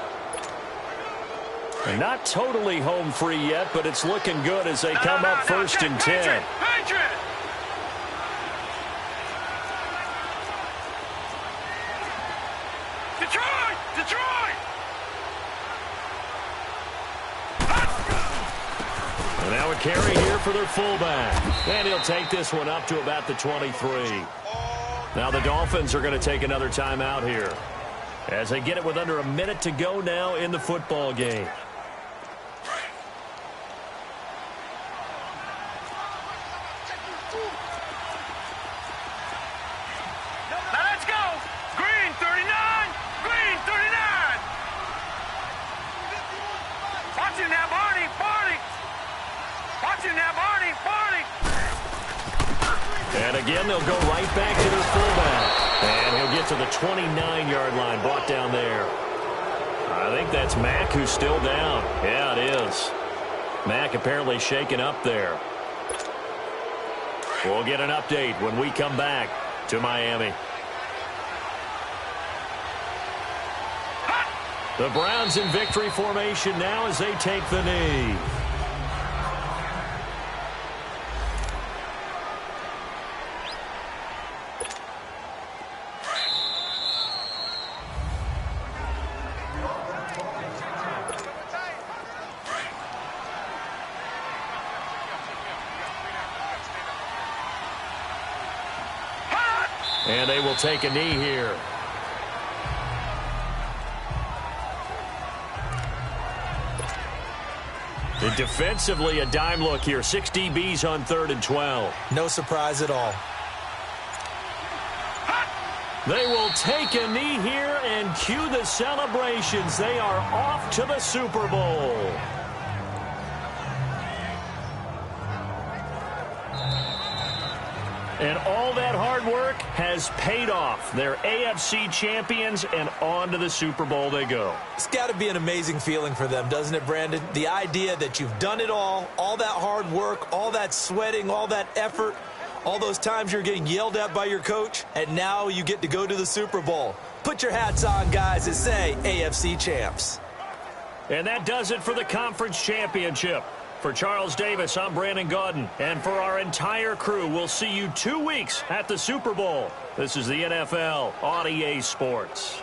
B: Not totally home free yet, but it's looking good as they come up first and 10.
D: Detroit!
B: And now a carry here for their fullback. And he'll take this one up to about the 23. Now the Dolphins are going to take another timeout here, as they get it with under a minute to go now in the football game. And again, they'll go right back to their fullback. And he'll get to the 29-yard line, brought down there. I think that's Mack who's still down. Yeah, it is. Mack apparently shaken up there. We'll get an update when we come back to Miami. The Browns in victory formation now as they take the knee. And they will take a knee here. And defensively, a dime look here. 6 DBs on 3rd and 12.
C: No surprise at all.
B: They will take a knee here and cue the celebrations. They are off to the Super Bowl. And all that hard work has paid off. They're AFC champions, and on to the Super Bowl they go.
C: It's got to be an amazing feeling for them, doesn't it, Brandon? The idea that you've done it all that hard work, all that sweating, all that effort, all those times you're getting yelled at by your coach, and now you get to go to the Super Bowl. Put your hats on, guys, and say AFC champs.
B: And that does it for the conference championship. For Charles Davis, I'm Brandon Gaudin. And for our entire crew, we'll see you 2 weeks at the Super Bowl. This is the NFL on EA Sports.